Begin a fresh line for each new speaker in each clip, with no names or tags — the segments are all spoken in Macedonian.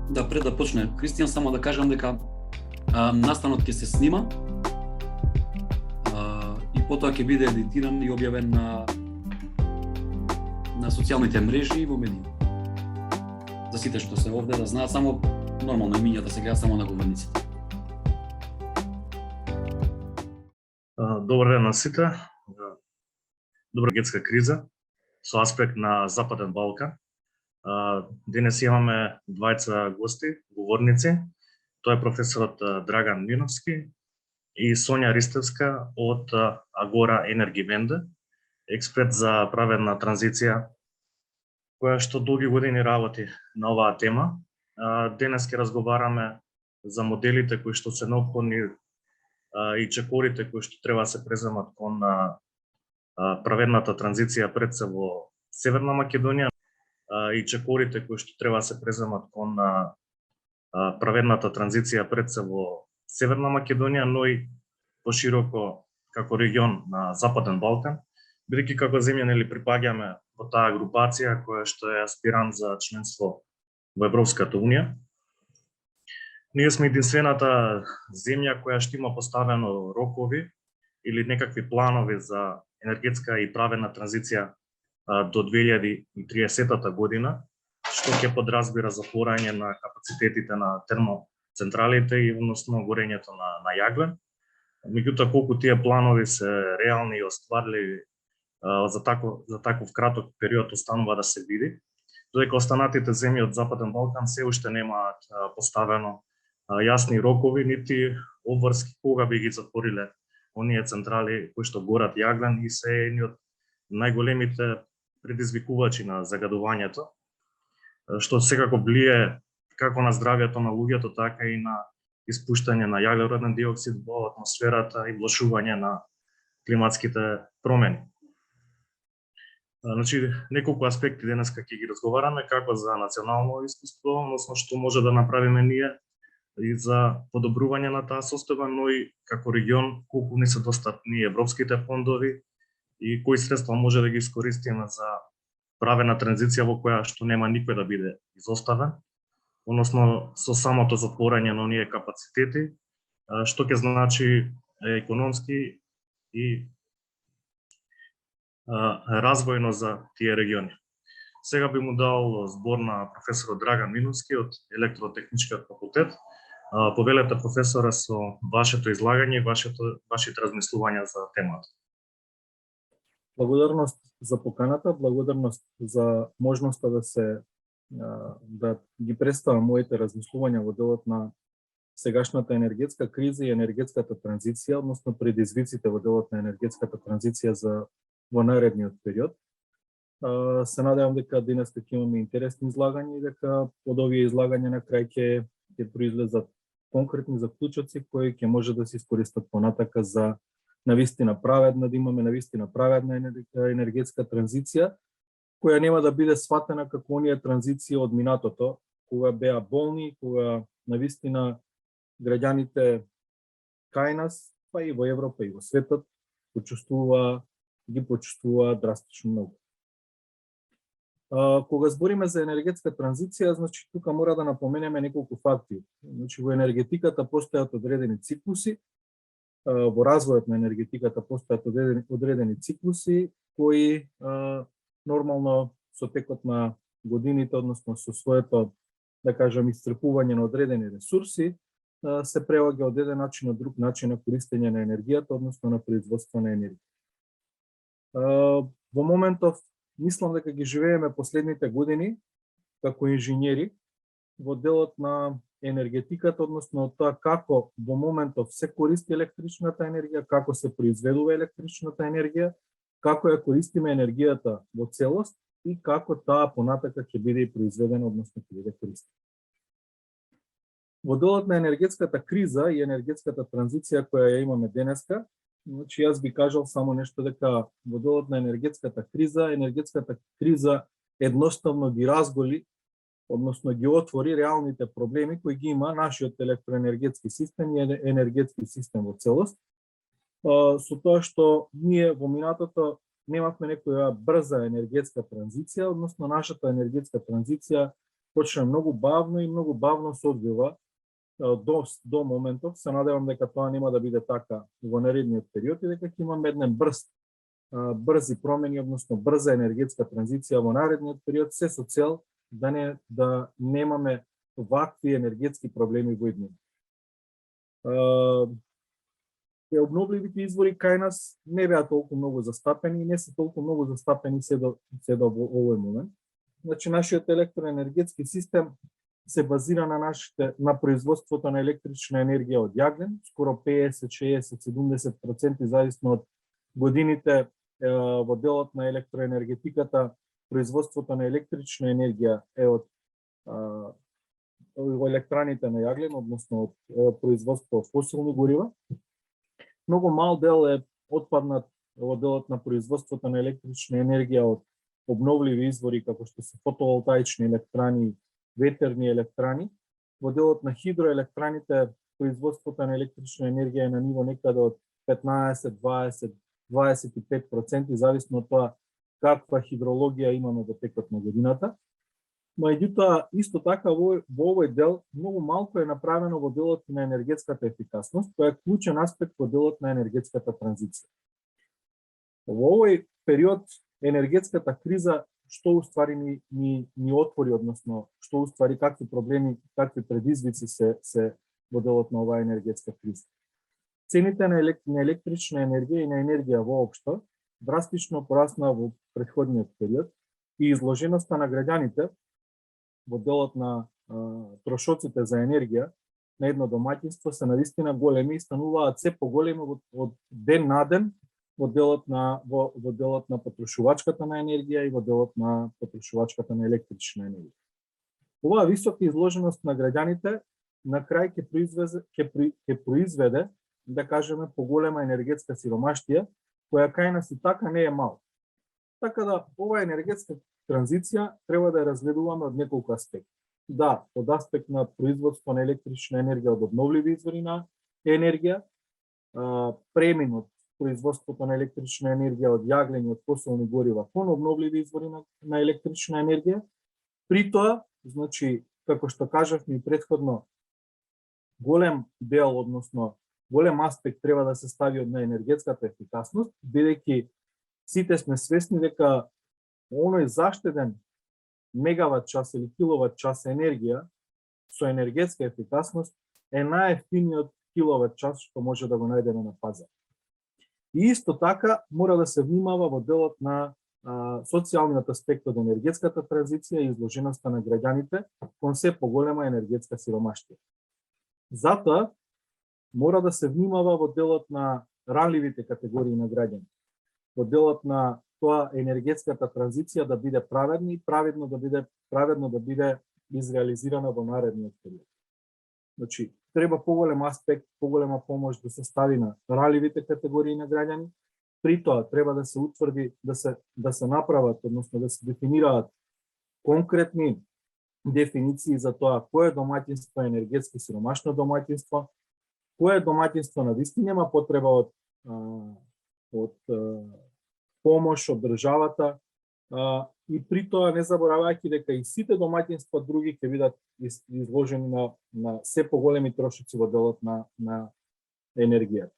Да, пред да почне Кристијан, само да кажам дека настанот ќе се снима и потоа ќе биде едитиран и објавен на социјалните мрежи и во медии. За сите што се овде да знаат, само нормално имињата се гледаат само на говорниците.
Добар ден на сите. Добра енергетска криза со аспект на Западен Балкан. Денес имаме двајца гости, говорници. Тоа е професорот Драган Миновски и Сонја Ристевска од Агора Енерги Венде, експерт за праведна транзиција, која што долги години работи на оваа тема. Денес ќе разговараме за моделите кои што се неопходни и чекорите кои што треба да се преземат кон праведната транзиција пред се во Северна Македонија и чекорите кои што треба да се преземат кон праведната транзиција пред се во Северна Македонија, но и пошироко како регион на Западен Балкан, бидејќи како земја припаѓаме во таа групација која што е аспирант за членство во Европската унија. Ние сме единствената земја која што има поставено рокови или некакви планови за енергетска и праведна транзиција до 2030 година, што ќе подразбира затворање на капацитетите на термоцентралите и односно горењето на јаглен. Меѓутоа, колку тие планови се реални и остварливи за таков краток период останува да се види, додека останатите земји од Западен Балкан се уште немаат поставено јасни рокови, нити обврски кога би ги затвориле оние централи кои што горат јаглен и се едни од најголемите предизвикувачи на загадувањето, што секако влие како на здравјето на луѓето, така и на испуштање на јаглероден диоксид во атмосферата и влошување на климатските промени. Значи, неколку аспекти денеска ќе ги разговараме, како за национално искуство, односно што може да направиме ние и за подобрување на таа состојба, но и како регион колку не се достапни европските фондови и кои средства може да ги искористиме за правена транзиција во која што нема никој да биде изоставен, односно со самото затворање на оние капацитети, што ќе значи економски и развојно за тие региони. Сега би му дал збор на професорот Драган Миновски од Електротехничкиот факултет. Повелете, професоре, со вашето излагање и вашите размислувања за темата.
Благодарност за поканата, благодарност за можноста да ги представам моите размислувања во делот на сегашната енергетска криза и енергетската транзиција, односно предизвиците во делот на енергетската транзиција во наредниот период. Се надевам дека денес ќе имаме интересни излагања и дека од овие излагања на крај ќе произлезат конкретни заклучоци кои ќе може да се искористат понатака за навистина праведна, да имаме навистина праведна енергетска транзиција, која нема да биде сватена како оние транзиција од минатото, кога беа болни, кога навистина граѓаните кај нас, па и во Европа и во светот, ги почувствува драстично многу. Кога збориме за енергетска транзиција, значи тука мора да напоменеме неколку факти. Значи во енергетиката постојат одредени циклуси, во развојот на енергетиката постојат одредени циклуси кои нормално со текот на годините, односно со своето, да кажам, исцрпување на одредени ресурси, се прелага од еден начин на друг начин на користење на енергијата, односно на производство на енергија. Во моментов мислам дека ги живееме последните години како инженери во делот на енергетиката, односно тоа како во моментов се користи електричната енергија, како се произведува електричната енергија, како ја користиме енергијата во целост и како таа понатака ќе биде и произведена, односно ќе биде користена. Во делот на енергетската криза и енергетската транзиција која ја имаме денеска, значи јас би кажал само нешто дека во делот на енергетската криза едноставно ги разголи, односно ги отвори реалните проблеми кои ги има нашиот електроенергетски систем и енергетски систем во целост, со тоа што ние во минатото немавме некоја брза енергетска транзиција, односно нашата енергетска транзиција почна многу бавно се одвива до моментов. Се надевам дека тоа нема да биде така во наредниот период и дека ќе имаме еден брзи промени, односно брза енергетска транзиција во наредниот период, се со цел да немаме вакви енергетски проблеми во иднина. Обновливите извори кај нас не беа толку многу застапени и не се толку многу застапени се до овој момент. Значи, нашиот електроенергетски систем се базира на производството на електрична енергија од јаглен, скоро 50, 60, 70%, зависно од годините во делот на електроенергетиката. Производството на електрична енергија е од електраните на јаглен, односно од производство од фосилни горива. Многу мал дел е отпаднат во делот на производството на електрична енергија од обновливи извори, како што се фотоволтаични електрани, ветерни електрани. Во делот на хидроелектраните, производството на електрична енергија е на ниво некаде од 15, 20, 25%, зависно од тоа каква хидрологија имаме во текот на годината. Меѓутоа, исто така во овој дел многу малку е направено во делот на енергетската ефикасност, која е клучен аспект во делот на енергетската транзиција. Во овој период енергетската криза што уствари ни отвори, односно што уствари какви проблеми, какви предизвици се во делот на оваа енергетска криза. Цените на електрична енергија и на енергија воопшто драстично пораснаа во претходниот период и изложеноста на граѓаните во делот на трошоците за енергија на едно домаќинство се навистина големи и стануваат се поголеми од ден на ден во делот на потрошувачката на енергија и во делот на потрошувачката на електрична енергија. Оваа висока изложеност на граѓаните на крај ќе произведе, да кажеме, поголема енергетска сиромаштија, која кај нас и така не е мал. Така да, оваа енергетска транзиција треба да ја разгледуваме од неколку аспекти. Да, од аспект на производство на електрична енергија од обновливи извори на енергија, премин од производството на електрична енергија од јаглен и од фосилни горива кон обновливи извори на електрична енергија. При тоа, значи, како што кажавме и претходно, голем дел, односно голем аспект треба да се стави на енергетската ефикасност, бидејќи сите сме свесни дека оној заштеден мегават час или киловат час енергија со енергетска ефикасност е најефтиниот киловат час што може да го најдеме на пазар. И исто така мора да се внимава во делот на социјалниот аспект од енергетската транзиција и изложеноста на граѓаните кон се поголема енергетска сиромаштија. Затоа мора да се внимава во делот на ранливите категории на граѓани, во делот на тоа енергетската транзиција да биде праведна и праведно да биде изреализирана во наредниот период. Значи, треба поголем аспект, поголема помош да се стави на ранливите категории на граѓани. При тоа треба да се утврди, да се направат, односно да се дефинираат конкретни дефиниции за тоа кој е домаќинство енергетски сиромашно домаќинство, кој е домаќинство на вистина нема потреба од помош од државата, и при тоа не заборавајќи дека и сите домаќинства други ќе бидат изложени на се поголеми трошоци во делот на енергија.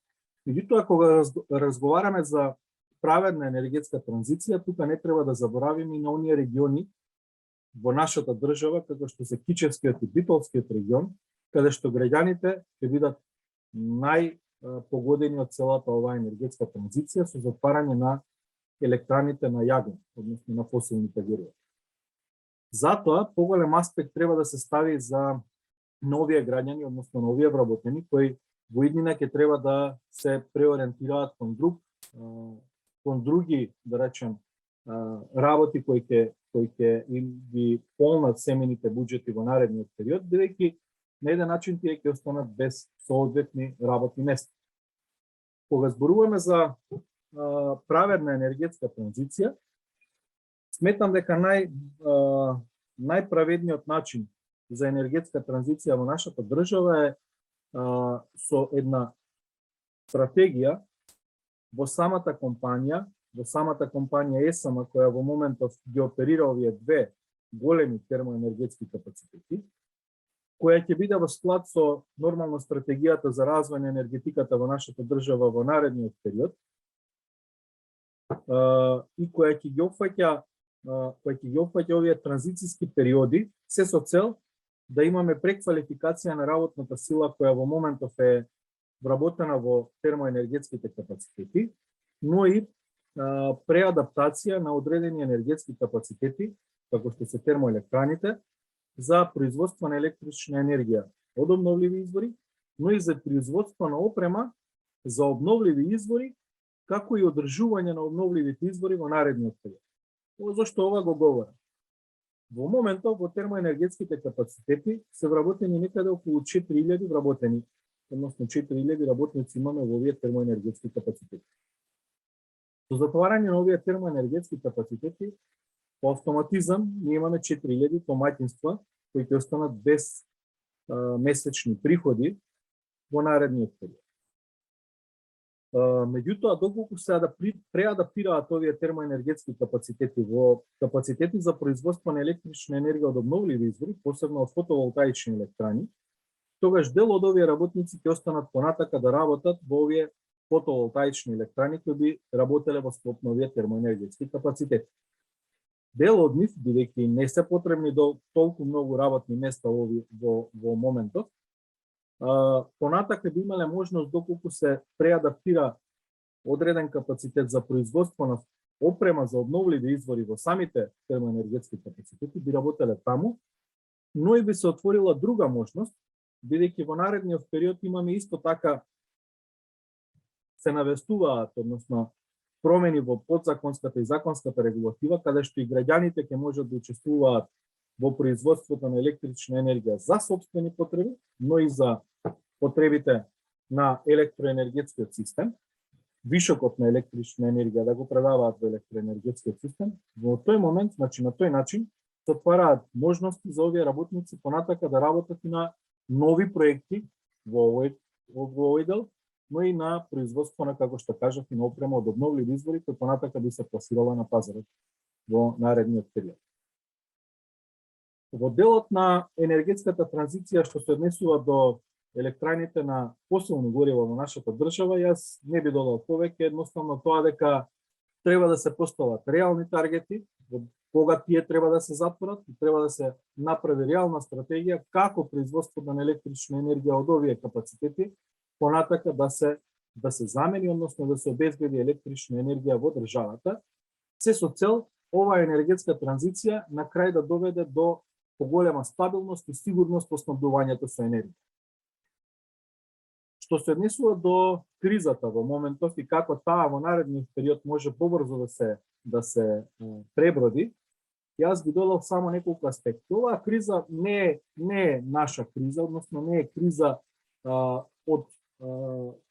Меѓутоа, кога разговараме за праведна енергетска транзиција, тука не треба да заборавиме и на оние региони во нашата држава, како што се Кичевскиот и Битолскиот регион, каде што граѓаните ќе бидат најпогодени од целата оваа енергетска транзиција со затварање на електраните на јаглен, односно на фосилните горива. Затоа, поголем аспект треба да се стави за новие граѓани, односно новие вработени, кои во иднина ќе треба да се преориентираат кон други, да речем, работи кои ќе им ги полнат семените буџети во наредниот период, бидејќи на еден начин тие ќе останат без соодветни работни места. Кога зборуваме за праведна енергетска транзиција, сметам дека најправедниот начин за енергетска транзиција во нашата држава е со една стратегија во самата компанија ЕСМ, која во моментов ги оперира овие две големи термоенергетски капацитети, која ќе биде во склад со нормално стратегијата за развој на енергетиката во нашата држава во наредниот период, и која ќе ги опфаќа овие транзициски периоди, се со цел да имаме преквалификација на работната сила која во моментов е вработена во термоенергетските капацитети, но и преадаптација на одредени енергетски капацитети, како што се термоелектраните, за производство на електрична енергија од обновливи извори, но и за производство на опрема за обновливи извори, како и одржување на обновливите извори во наредниот период. Зошто ова го говорам? Во моментот во термоенергетските капацитети се вработени некаде околу 4000 вработени, односно 4000 работници имаме во овие термоенергетски капацитети. Со затварање на овие термоенергетски капацитети, по автоматизам, ние имаме 4000 домаќинства кои ќе останат без месечни приходи во наредниот период. Меѓутоа, доколку се преадаптираат овие термоенергетски капацитети во капацитети за производство на електрична енергија од обновливи извори, посебно од фотоволтаични електрани, тогаш дел од овие работници ќе останат понатака да работат во овие фотоволтаични електрани кои би работеле во склоп на овие термоенергетски капацитети. Дел од нив, бидејќи не се потребни толку многу работни места во моментот, понатака би имале можност, доколку се преадаптира одреден капацитет за производство на опрема за обновливи извори во самите термоенергетски капацитети, би работеле таму, но и би се отворила друга можност, бидејќи во наредниот период имаме исто така се навестуваат, односно промени во подзаконската и законската регулатива, каде што и граѓаните ќе можат да учествуваат во производството на електрична енергија за сопствени потреби, но и за потребите на електроенергетскиот систем, вишокот на електрична енергија да го предаваат во електроенергетскиот систем. Во тој момент, значи на тој начин, се отвараат можности за овие работници понатака да работат и на нови проекти во овој дел, но и на производство на, како што кажав, и на опрема од обновливи извори, кој понатака би се пласирала на пазарот во наредниот период. Во делот на енергетската транзиција што се однесува до електраните на фосилни горива во нашата држава, јас не би додал повеќе, едноставно тоа дека треба да се постават реални таргети, кога тие треба да се затворат, и треба да се направи реална стратегија како производството на електрична енергија од овие капацитети понатака да се замени, односно да се обезбеди електрична енергија во државата, се со цел оваа енергетска транзиција на крај да доведе до поголема стабилност и сигурност во снабдувањето со енергија. Што се однесува до кризата во моментов и како таа во наредниот период може побрзо да се преброди, јас ги додал само неколку аспекти. Оваа криза не е наша криза, односно не е криза од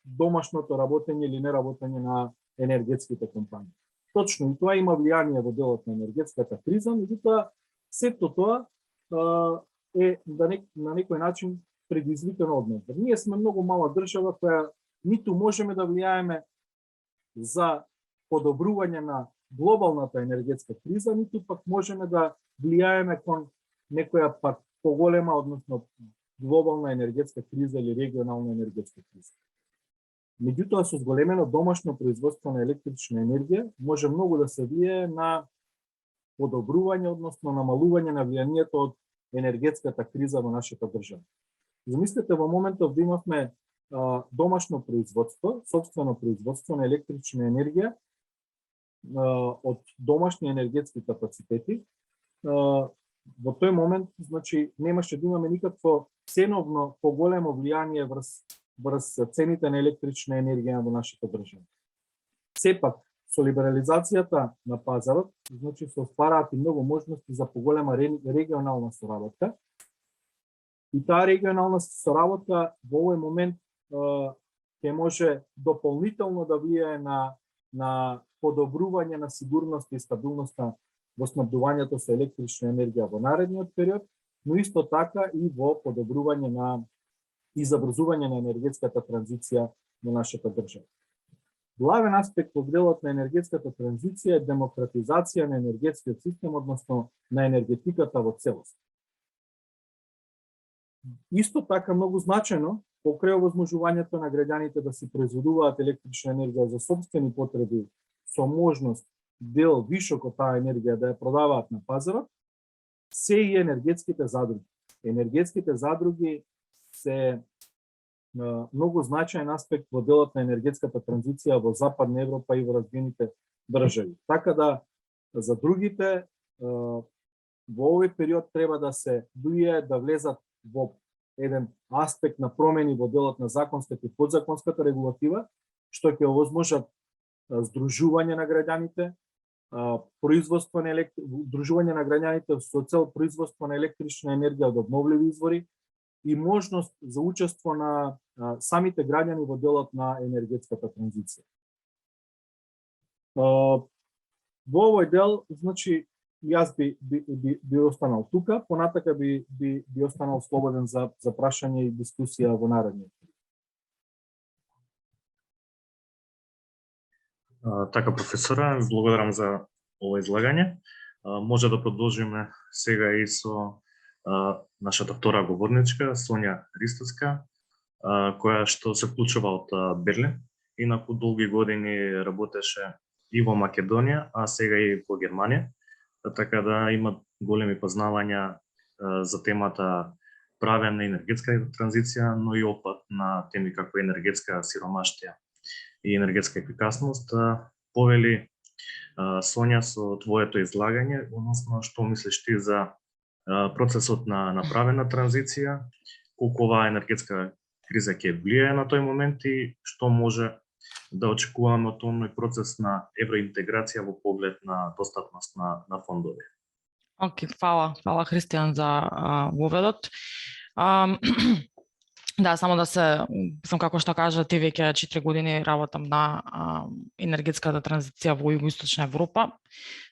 домашното работење или неработење на енергетските компании. Точно и тоа има влијание во делот на енергетската криза, меѓутоа сето тоа е на некој начин предизвикано од нас. Ние сме многу мала држава која ниту можеме да влијаеме за подобрување на глобалната енергетска криза, ниту пак можеме да влијаеме кон некоја пак поголема, односно глобална енергетска криза или регионална енергетска криза. Меѓутоа, со зголемено домашно производство на електрична енергија може многу да се влијае на подобрување, односно намалување на влијанието од енергетската криза во нашата држава. Замислете во моментов да имавме домашно производство, сопствено производство на електрична енергија од домашни енергетски капацитети, во тој момент, значи, немаше да имаме никакво ценовно поголемо влијание врз цените на електрична енергија во нашата држава. Сепак, со либерализацијата на пазарот, значи се отвараат и многу можности за поголема регионална соработка. И таа регионална соработка во овој момент ќе може дополнително да влијае на подобрување на сигурноста и стабилноста во снабдувањето со електрична енергија во наредниот период, но исто така и во подобрување и забрзување на енергетската транзиција во нашата држава. Главен аспект во делот на енергетската транзиција е демократизација на енергетскиот систем, односно на енергетиката во целост. Исто така многу значајно, покрај овозможувањето на граѓаните да си произведуваат електрична енергија за сопствени потреби со можност дел вишок од таа енергија да ја продаваат на пазарот, се и енергетските задруги. Енергетските задруги се многу значаен аспект во делот на енергетската транзиција во Западна Европа и во развиените држави. Така да за другите во овој период треба да се дуе да влезат во еден аспект на промени во делот на законската и подзаконската регулатива, што ќе овозможат здружување на граѓаните, производство на здружување на граѓаните со цел производство на електрична енергија од обновливи извори и можност за учество на самите граѓани во делот на енергетската транзиција. Во овој дел, значи, јас би останал тука, понатака би останал слободен за прашање и дискусија во наредниот.
Така, професора, благодарам за ова излагање. Може да продолжиме сега и со нашата втора говорничка, Сонја Ристовска, која што се вклучува од Берлин. Инаку долги години работеше и во Македонија, а сега и во Германија. Така да има големи познавања за темата правена енергетска транзиција, но и опат на теми како енергетска сиромаштија и енергетска ефикасност. Повели, Сонја, со твоето излагање, односно што мислиш ти за процесот на направена транзиција, колку оваа енергетска криза ќе влијае на тој момент и што може да очекуваме од тој процес на евроинтеграција во поглед на достапност на фондови.
Океј, фала Христијан за воведот. Да, само да сум како што кажа, ти веќе 4 години работам на енергетската транзиција во Југоисточна Европа,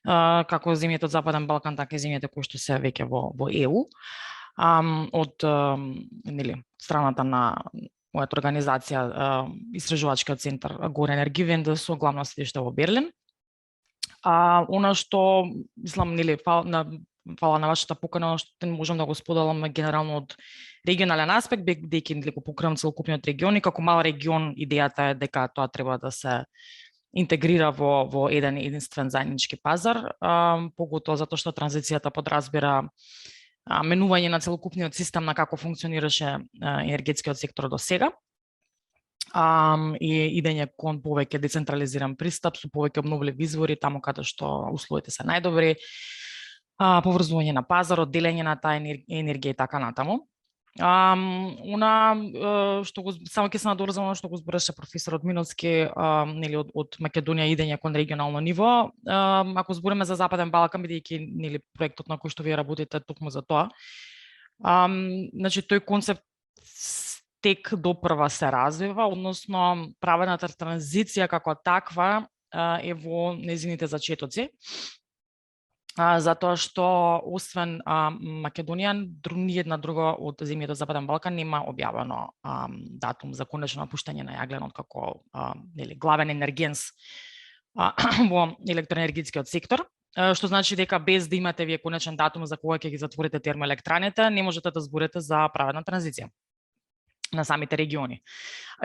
како земјите од Западен Балкан, така и земјите кои што се веќе во ЕУ. Од страната на мојата организација, Истражувачкиот центар Гор Енергивенде со главно седиште во Берлин. Она што, мислам, фала на вашата покана, што можам да го споделам генерално од регионален аспект, бидејќи го покривам целокупниот регион и како мал регион идејата е дека тоа треба да се интегрира во еден единствен заеднички пазар, поготово затоа што транзицијата подразбира менување на целокупниот систем на како функционираше енергетскиот сектор до сега. И идење кон повеќе децентрализиран пристап со повеќе обновливи извори таму каде што условите се најдобри, поврзување на пазарот, делење на таа енергија и така натаму. Што само ќе се надорзам што го збореше професорот Миноцки, од Македонија идење кон регионално ниво. Ако збориме за Западен Балкан, бидејќи проектот на кој што вие работите токму за тоа, значи тој концепт тек допрва се развива, односно правената транзиција како таква е во незините зачетоци. Затоа што освен Македонија, ни една друга од земјите од Западен Балкан нема објавено датум за конечно напуштање на јагленот како главен енергенс во електроенергетскиот сектор, што значи дека без да имате вие конечен датум за кога ќе ги затворите термоелектраните, не можете да зборите за праведна транзиција на самите региони.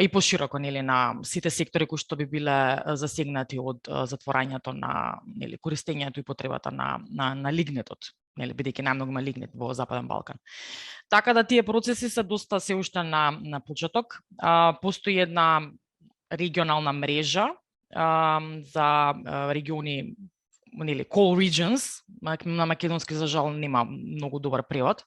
И пошироко на сите сектори кои што би биле засегнати од затворањето на користењето и потребата на лигнетот, бидејќи најмногу има лигнет во Западен Балкан. Така да тие процеси се доста се уште на почеток. Постои една регионална мрежа за региони, call regions, на македонски за жал нема многу добар превод.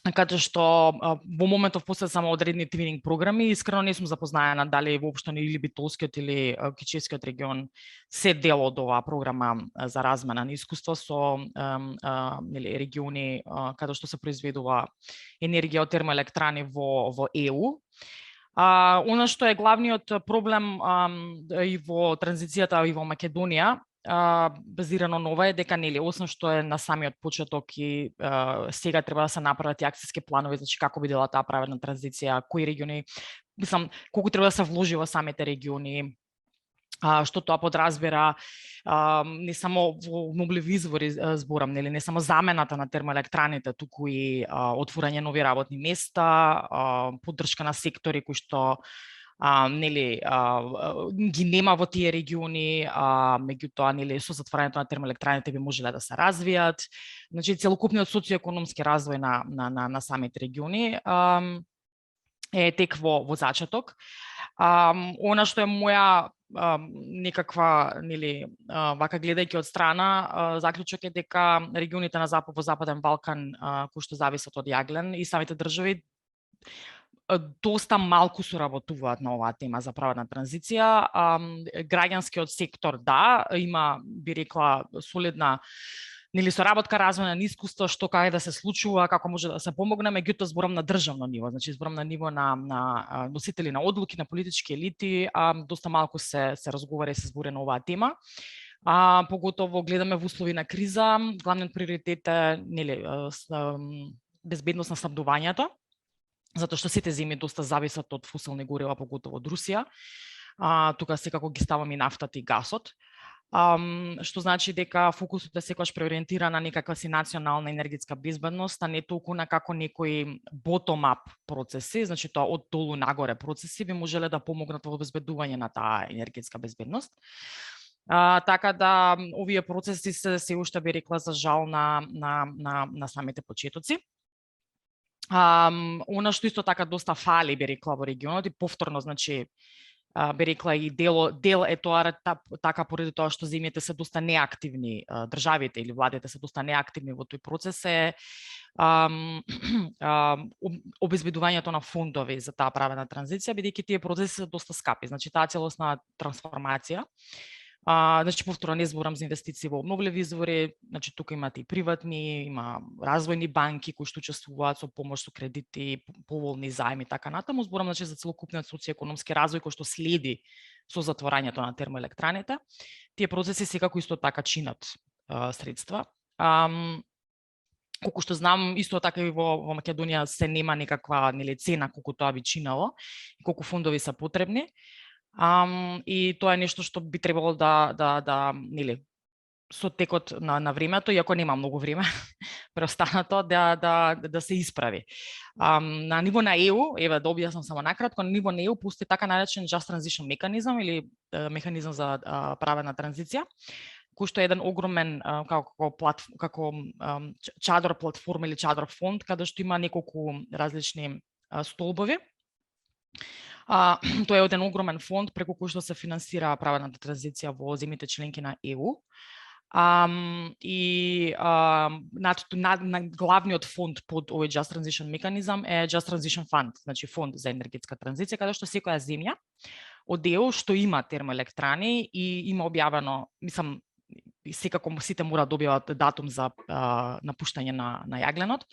Каде што во моментов постојат само одредени тренинг програми, искрено не сум запознаена дали воопшто или Битолскиот или Кичевскиот регион се дел од оваа програма за размена на искуство со региони каде што се произведува енергија од термоелектрани во ЕУ. Она што е главниот проблем и во транзицијата и во Македонија, базирано на ова е дека освен што е на самиот почеток и сега треба да се направат и акциски планови, значи како би дела таа праведна транзиција, кои региони мислам, колку треба да се вложи во самите региони, што тоа подразбира не само во обновливи извори зборам, нели, не само замената на термоелектраните, туку и отворање нови работни места, поддршка на сектори кои што нели ги нема во тие региони, меѓутоа нели со затворањето на термоелектраните би можеле да се развијат. Значи целокупниот социоекономски развој на самите региони е тек во зачаток. Она што е моја некаква, нели, вака гледајќи од страна, заклучок е дека регионите во Западен Балкан кои што зависат од јаглен и самите држави доста малку соработуваат на оваа тема за праведна транзиција. Граѓанскиот сектор, да, има, би рекла, солидна нели соработка, развојна на искуство, што каде да се случува, како може да се помогне, меѓутоа зборам на државно ниво, значи зборам на ниво на носители на одлуки, на политички елити, доста малку се разговара и се збори на оваа тема. Поготово гледаме во услови на криза, главниот приоритет е нели безбедност на снабдувањето, затоа што сите земји доста зависат од фосилни горива, поготово од Русија. Тука секако ги ставам и нафтата и гасот. Што значи дека фокусот е секогаш преориентиран на некаква си национална енергетска безбедност, а не толку на како некои bottom-up процеси, значи тоа од долу нагоре процеси би можеле да помогнат во обезбедување на таа енергетска безбедност. Така да овие процеси се уште би рекла за жал на самите почетоци. Она што исто така доста фали би рекла во регионот и повторно, значи би рекла и дел е тоа така поради тоа што земјите се доста неактивни, државите или владите се доста неактивни во тој процес е обезбедувањето на фондови за таа праведна транзиција, бидејќи тие процеси се доста скапи. Значи таа целосна трансформација, значи повторно не зборам за инвестиции во обновливи извори, значи тука имате и приватни, има развојни банки кои што учествуваат со помош со кредити, поволни заеми така натаму, зборам значи за целокупниот социоекономски развој кој што следи со затворањето на термоелектраните. Тие процеси секако исто така чинат средства. Колку што знам, исто така и во Македонија се нема некаква нели цена колку тоа би чинало и колку фондови се потребни. И тоа е нешто што би требало да нели со текот на времето, иако нема многу време преостанато да се исправи. На ниво на ЕУ, еве да објаснам само накратко, на ниво на ЕУ постои така наречен Just Transition механизам или механизам за праведна транзиција, кој што е еден огромен како чадор платформа или чадор фонд, каде што има неколку различни столбови. Тоа е еден огромен фонд преку кој што се финансира праведната транзиција во земјите членки на ЕУ. И на главниот фонд под овој Just Transition механизам е Just Transition Fund, значи фонд за енергетска транзиција, каде што секоја земја од ЕУ што има термоелектрани и има објавено, мислам, секако сите мора да објават датум за напуштање на јагленот,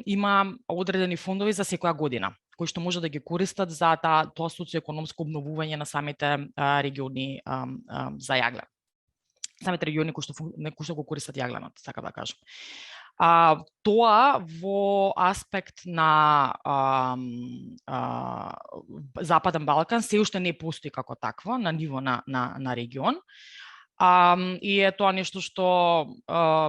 има одредени фондови за секоја година, кои што може да ги користат за тоа социоекономско обновување на самите региони за јаглен. Самите региони кои што го користат јагленот, така да кажам. Тоа во аспект на Западен Балкан се уште не постои како такво на ниво на регион. И е тоа нешто што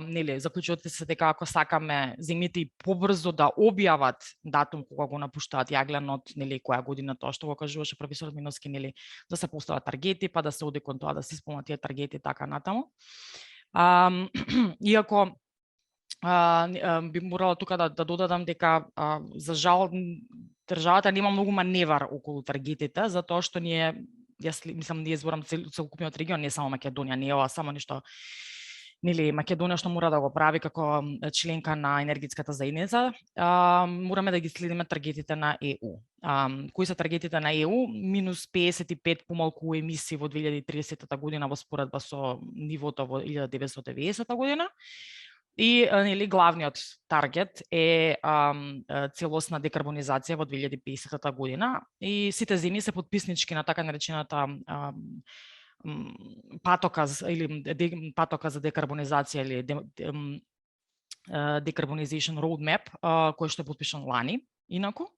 нели заклучувате се дека ако сакаме земјите и побрзо да објават датум кога го напуштаат јагленот, нели која година, тоа што го кажуваше професорот Миновски, нели да се постават таргети, па да се оди кон тоа да се исполнат тие таргети така натаму. Иако би морала тука да додадам дека за жал државата нема многу маневар околу таргетите, затоа што ние мислам, ние зборам целокупниот регион, не само Македонија, не е ова само нешто, нели, Македонија што мора да го прави како членка на енергетската заедница, мораме да ги следиме таргетите на ЕУ. Кои се таргетите на ЕУ? Минус 55 помалку емисии во 2030 година во споредба со нивото во 1990 година. И нели главниот таргет е целосна декарбонизација во 2050 година и сите земји се потписнички на така наречената патока за декарбонизација или Decarbonization Roadmap, кој што е потпишан лани, инаку.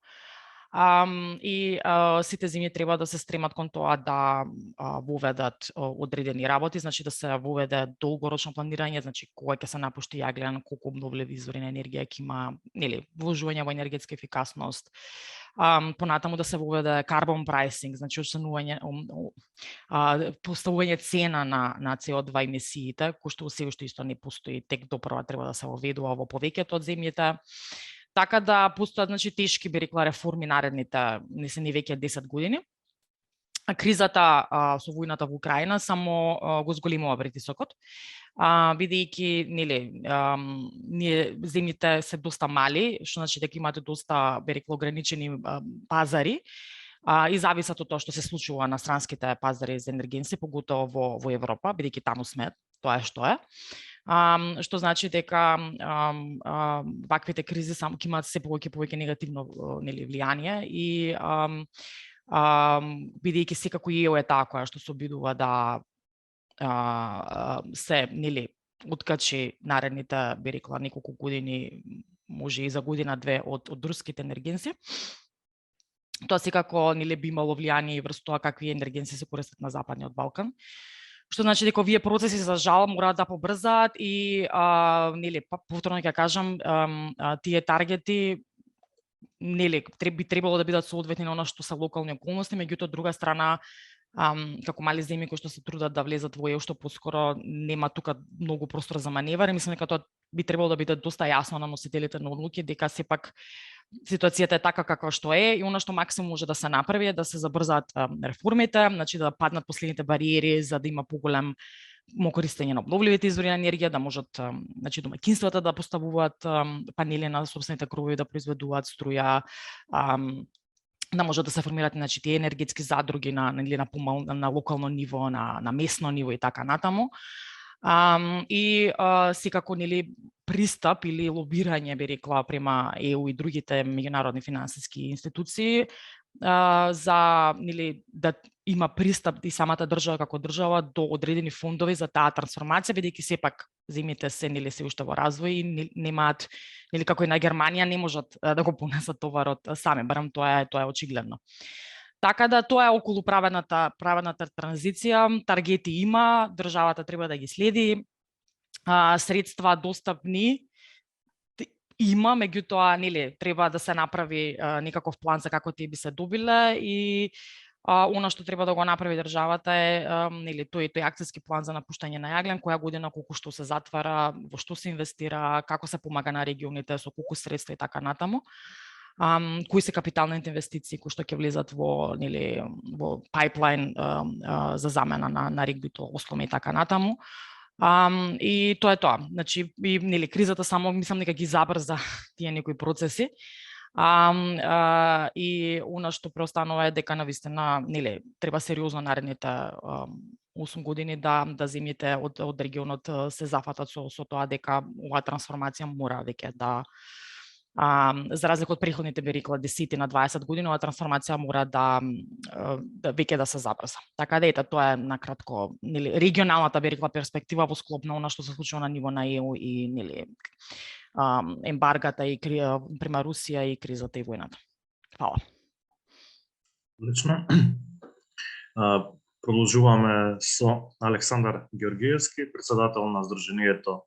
И сите земји треба да се стремат кон тоа да воведат одредени работи, значи да се воведе долгорочно планирање, значи кога ќе се напушти јаглен, колку обновливи извори на енергија ќе има, нели, вложување во енергетска ефикасност. Понатаму да се воведе carbon pricing, значи поставување цена на CO2 емисиите, кој што се уште исто не постои, тек допрва треба да се воведува во повеќето од земјите. Така да постојат, значи, тешки, би рекла, реформи наредните, не се ни веќе 10 години. Кризата со војната во Украина само го зголемува притисокот, бидејќи, нели, ние земјите се доста мали, што значи дека имате доста, би рекла, ограничени пазари, и зависат од тоа што се случува на странските пазари за енергенци, поготово во Европа, бидејќи таму сме, тоа е што е. Што значи дека ваквите кризи само ќе имаат се повеќе негативно, нели, влијание и бидејќи секако ЕУ е таа која што се обидува да се, нели, откачи наредните, би рекла, неколку години, може и за година-две од руските енергенци. Тоа секако, нели, би имало влијание и врз тоа какви енергенци се користат на Западниот Балкан. Што значи дека овие процеси за жал мораат да побрзаат и нели, повторно ќе кажам, тие таргети, нели, би требало да бидат соодветни на она што се локални околности, меѓутоа од друга страна, како мали земји кои што се трудат да влезат во ЕУ што поскоро нема тука многу простор за маневар и мислам дека тоа би требало да биде доста јасно на носителите на одлуки дека сепак ситуацијата е така каква што е и она што максимум може да се направи е да се забрзаат реформите, значи да паднат последните бариери за да има поголем користење на обновливите извори на енергија, да можат, значи, домаќинствата да поставуваат панели на собствените кровови, да произведуваат струја, да можат да се формираат, значи, тие енергетски задруги на локално ниво, на местно ниво и така натаму. И секако, нели, пристап или лобирање, би рекла, према ЕУ и другите меѓународни финансиски институции за, нели, да има пристап и самата држава како држава до одредени фондови за таа трансформација, бидејќи сепак земјите се, нели, се уште во развој и немаат, нели, како и на Германија, не можат да го понесат товарот сами, барем тоа е очигледно. Така да тоа е околу правената транзиција, таргети има, државата треба да ги следи, средства достапни има, меѓутоа, нели, треба да се направи некаков план за како тие би се добиле и она што треба да го направи државата е, нели, тој акцијски план за напуштање на јаглен, која година колку што се затвара, во што се инвестира, како се помага на регионите, со колку средства и така натаму. Кои се капиталните инвестиции кои што ќе влезат во, нели, во пайплайн за замена на регбито, осломе и така натаму. И тоа е тоа. Значи, нели, кризата само мислам дека ги забрза тие некои процеси. И она што преостанува е дека навистина, нели, треба сериозно наредните 8 години да земјите од регионот се зафатат со тоа дека оваа трансформација мора веќе да за разлика од претходните, би рекла, 10 на 20 години, оваа трансформација мора да веќе да се забрза. Така да ете, тоа е накратко, нели, регионалната, би рекла, перспектива во склоп на она што се случува на ниво на ЕУ и, нели, ембаргата и према Русија и кризата и војната. Фала.
Лично. Продолжуваме со Александар Георгиевски, председател на Сдруженијето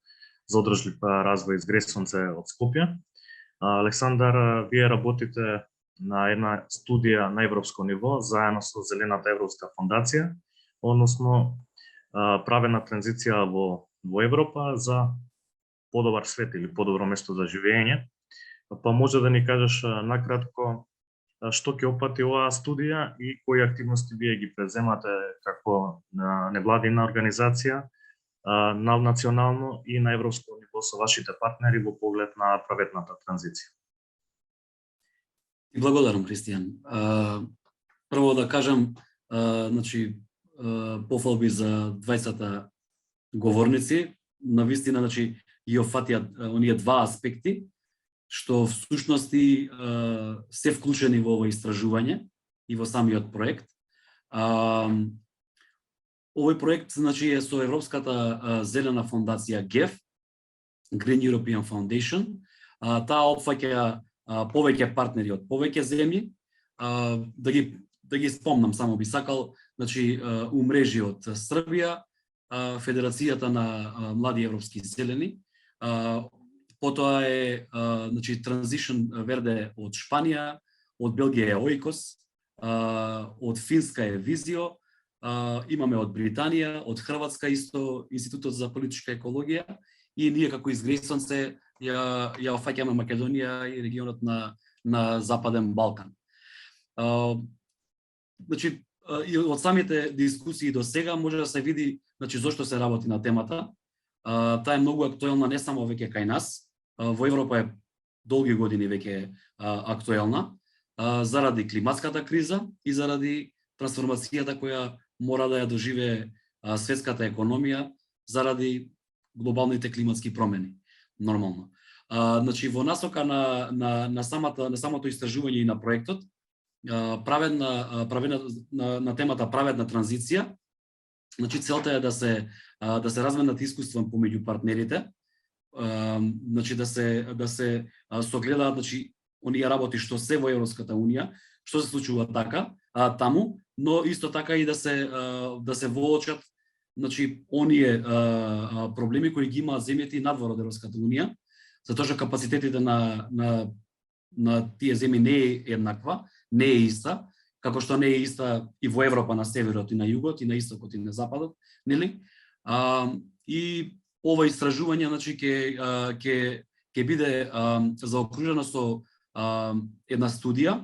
за одржлив развој Изгресонце од Скопје. Александар, вие работите на една студија на европско ниво заедно со Зелената европска фондација, односно правена транзиција во Европа за подобар свет или подобро место за живење. Па може да ни кажеш накратко што ќе опфати оваа студија и кои активности вие ги преземате како невладина организација на национално и на европско ниво со вашите партнери во поглед на праветната транзиција.
Благодарам, Кристијан. Прво да кажам, значи, пофалби за 20 говорници, навистина, значи, ги офатија оние два аспекти, што всушности се вклучени во ово истражување и во самиот проект. Овој проект, значи, е со Европската зелена фондација GEF, Green European Foundation. Таа опфаќа повеќе партнери од повеќе земји, да ги спомнам, само би сакал, значи умрежи од Србија, Федерацијата на млади европски зелени, потоа е значи Transition Верде од Шпанија, од Белгија е Оикос, од Финска е Визио, имаме од Британија, од Хрватска исто Институтот за политичка екологија и ние како изгресонце ја офаќаме Македонија и регионот на Западен Балкан. Значи и од самите дискусии до сега може да се види значи зошто се работи на темата. Таа е многу актуелна не само веќе кај нас, во Европа е долги години веќе актуелна, заради климатската криза и заради трансформацијата која мора да ја доживее светската економија заради глобалните климатски промени. Нормално. Значи во насока на самото истражување и на проектот, на темата праведна транзиција, значи целта е да се разменат искуства помеѓу партнерите, значи да се согледаат значи оние работи што се во Европската унија, што се случува така таму, но исто така и да се воочат значи оние проблеми кои ги имаат земјите надвор од Европската унија, затоа што капацитетите на тие земји не е еднаква, не е иста, како што не е иста и во Европа на северот и на југот и на истокот и на западот, нели? И ова истражување значи ќе биде заокружено со една студија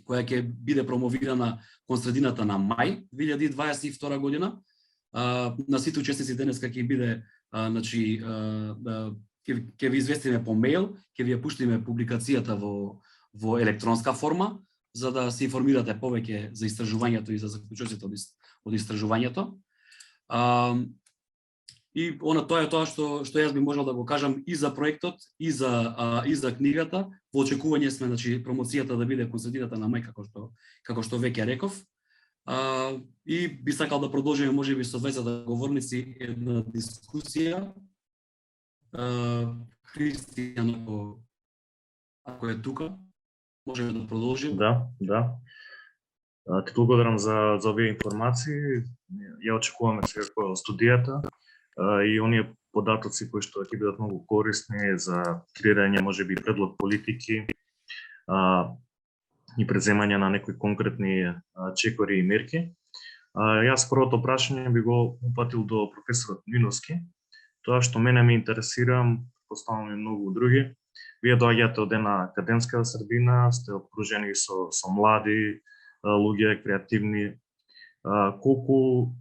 која ќе биде промовирана кон средината на мај 2022 година. На сите учесници денеска ќе биде значи ќе ви известиме по мејл, ќе ви ја пуштиме публикацијата во електронска форма за да се информирате повеќе за истражувањето и за заклучоците од истражувањето. И тоа е тоа што јас би можел да го кажам и за проектот и за книгата. Во очекување сме значи промоцијата да биде кон средината на мај како што веќе реков. И би сакал да продолжиме можеби со 20 говорници една дискусија. Христијан ако е тука, можеме да продолжиме.
Да. Ти благодарам за овие информации. Ја очекуваме секако студијата и оние податоци кои што ќе бидат многу корисни за креирање можеби предлог политики и преземање на некои конкретни чекори и мерки. Јас првото прашање би го упатил до професорот Миновски. Тоа што мене ме интересира, поставам и многу други. Вие доаѓате од една академска средина, сте окружени со млади луѓе, креативни. Колку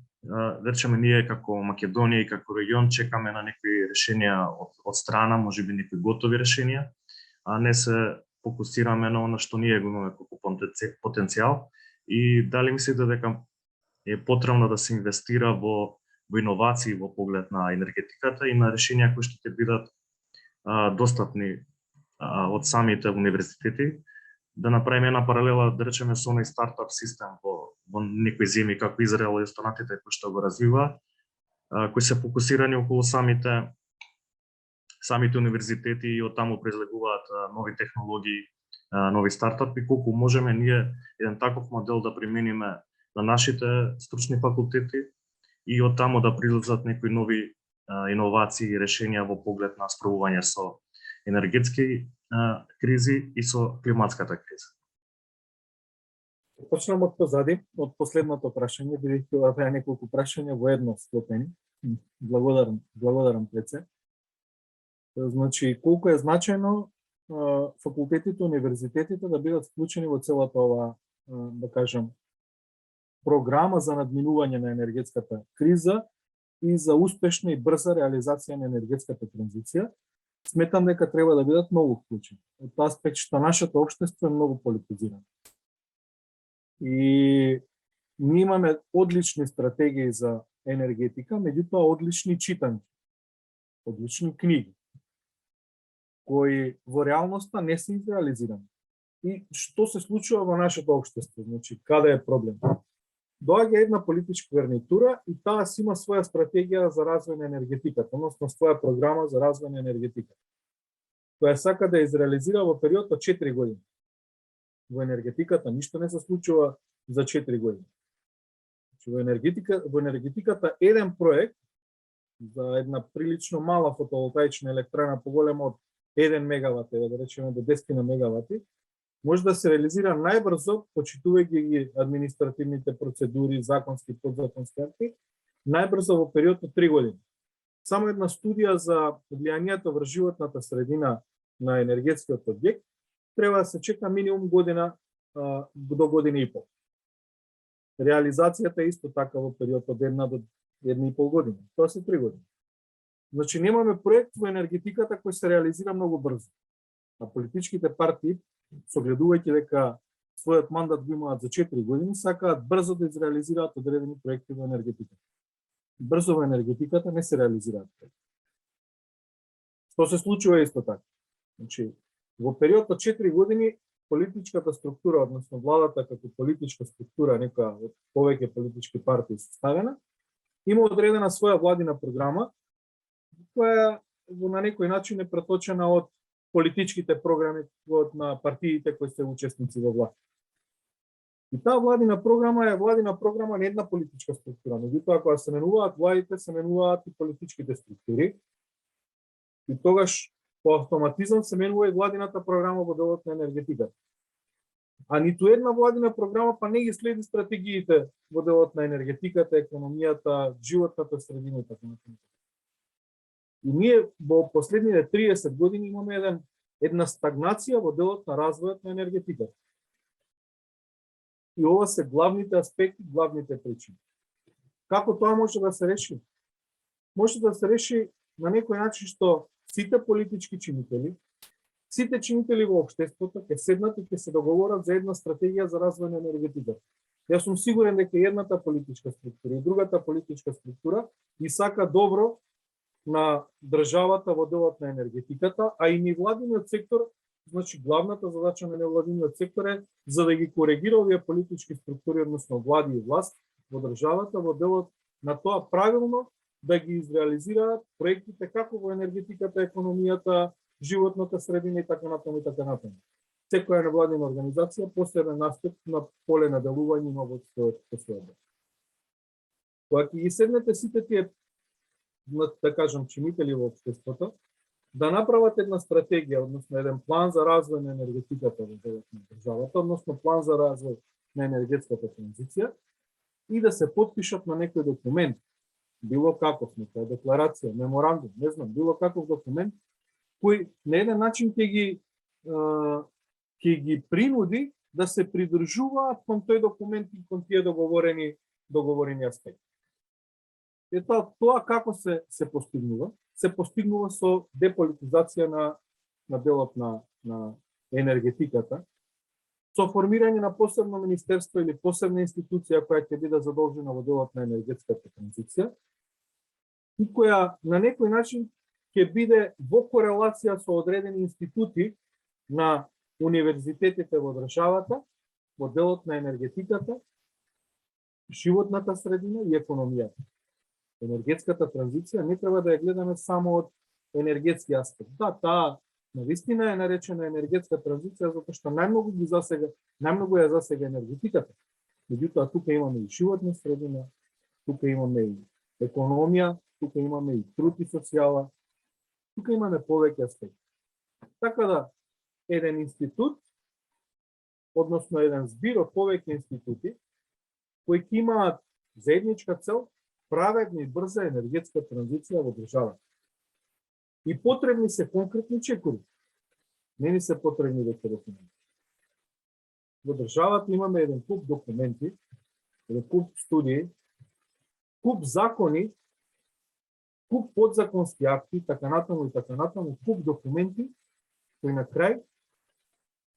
речеме ние како Македонија и како регион чекаме на некои решенија од страна, можеби некои готови решенија, а не се фокусираме на она што ние го имаме како потенцијал и дали мислите дека е потребно да се инвестира во иновации во поглед на енергетиката и на решенија кои што ќе бидат достапни од самите универзитети, да направиме една паралела, да речеме, со оној стартап систем во некои земји како Израел и останатите кои што го развиваат, кои се фокусирани околу самите универзитети и од таму произлегуваат нови технологии, нови стартапи, колку можеме ние еден таков модел да примениме на нашите стручни факултети и од таму да произлезат некои нови иновации и решенија во поглед на справување со енергетски кризи и со климатската криза.
Почнам од позади, од последното прашање, бидејќи ова беа неколку прашања во едно склопени. Благодарам Пеце. Значи, колку е значајно факултетите, универзитетите да бидат вклучени во целата ова, да кажам, програма за надминување на енергетската криза и за успешна и брза реализација на енергетската транзиција. Сметам дека треба да бидат многу вклучени. Од тоа аспект што нашето општество е многу политизирано. И ние имаме одлични стратегии за енергетика, меѓутоа одлични читанки, одлични книги, кои во реалноста не се изреализирани. И што се случува во нашето општество? Значи, каде е проблем? Доаѓа една политичка гарнитура и таа си има своја стратегија за развој на енергетиката, односно своја програма за развој на енергетиката, која сака да изреализира во период од 4 години. во енергетиката ништо не се случува за 4 години. Значи, во енергетиката еден проект за една прилично мала фотоволтаична електрана поголема од 1 мегават, да речеме до 10 мегавати, може да се реализира најбрзо, почитувајќи ги административните процедури, законски, подзаконски акти, најбрзо во период од 3 години. Само една студија за влијанието врз животната средина на енергетскиот објект треба да се чека минимум година до година и пол. Реализацијата е исто така во период од 1 до 1,5 година. Тоа се 3 години. Значи немаме проект во енергетиката кој се реализира многу брзо. А политичките партии, согледувајќи дека својот мандат го имаат за 4 години, сакаат брзо да изреализираат одредени проекти во енергетиката. Брзо во енергетиката не се реализираат проекти. Што се случува исто така? Значи, во период од 4 години политичката структура, односно владата како политичка структура, некоја од повеќе политички партии составена, има одредена своја владина програма, која на некој начин е преточена од политичките програми на партиите кои се учесници во власт. И таа владина програма е владина програма на една политичка структура. Меѓутоа, кога се менуваат владите, се менуваат и политичките структури. И тогаш по автоматизам се менува и владината програма во делот на енергетиката. А ниту една владина програма па не ги следи стратегиите во делот на енергетиката, економијата, животната средина и така натаму. И ние во последните 30 години имаме една стагнација во делот на развојот на енергетиката. И ова се главните аспекти, главните причини. Како тоа може да се реши? Може да се реши на некој начин што сите политички чинители, сите чинители во општеството ќе седнат и ќе се договорат за една стратегија за развој на енергетиката. Јас сум сигурен дека едната политичка структура и другата политичка структура и сака добро на државата во делот на енергетиката, а и невладиниот сектор, значи главната задача на невладиниот сектор е за да ги коригира овие политички структури, односно влади и власт во државата во делот на тоа правилно да ги изреализираат проектите како во енергетиката, економијата, животната средина и така натаму и така натаму. Секоја невладина организација посебен аспект на поле на делување има во својот посебен. Кога ќе ги седнете сите тие, да кажам, чинители во општеството, да направат една стратегија, односно еден план за развој на енергетиката во делот на државата, односно план за развој на енергетската транзиција и да се потпишат на некој документ, било каков, некоја декларација, меморандум, не знам, било каков документ, кој на еден начин ќе ги принуди да се придржуваат кон тој документ и кон тие договорени аспекти. Тоа како се постигнува? Се постигнува со деполитизација на делот на енергетиката, со формирање на посебно министерство или посебна институција која ќе биде задолжена во делот на енергетската транзиција и која на некој начин ќе биде во корелација со одредени институти на универзитетите во државата во делот на енергетиката, животната средина и економијата. Енергетската транзиција не треба да ја гледаме само од енергетски аспект. Да, таа навистина е наречена енергетска транзиција затоа што најмногу ја засега енергетиката. Меѓутоа тука имаме и животна средина, тука имаме и економија, тука имаме и труд и социјала, тука имаме повеќе аспекти. Така да еден институт, односно еден збир од повеќе институти кои ќе имаат заедничка цел праведна и брза енергетска транзиција во државата. И потребни се конкретни чекори. Не ни се потребни веќе документи. Во државата имаме еден куп документи, еден куп студии, куп закони, куп подзаконски акти, така натаму, куп документи, кои на крај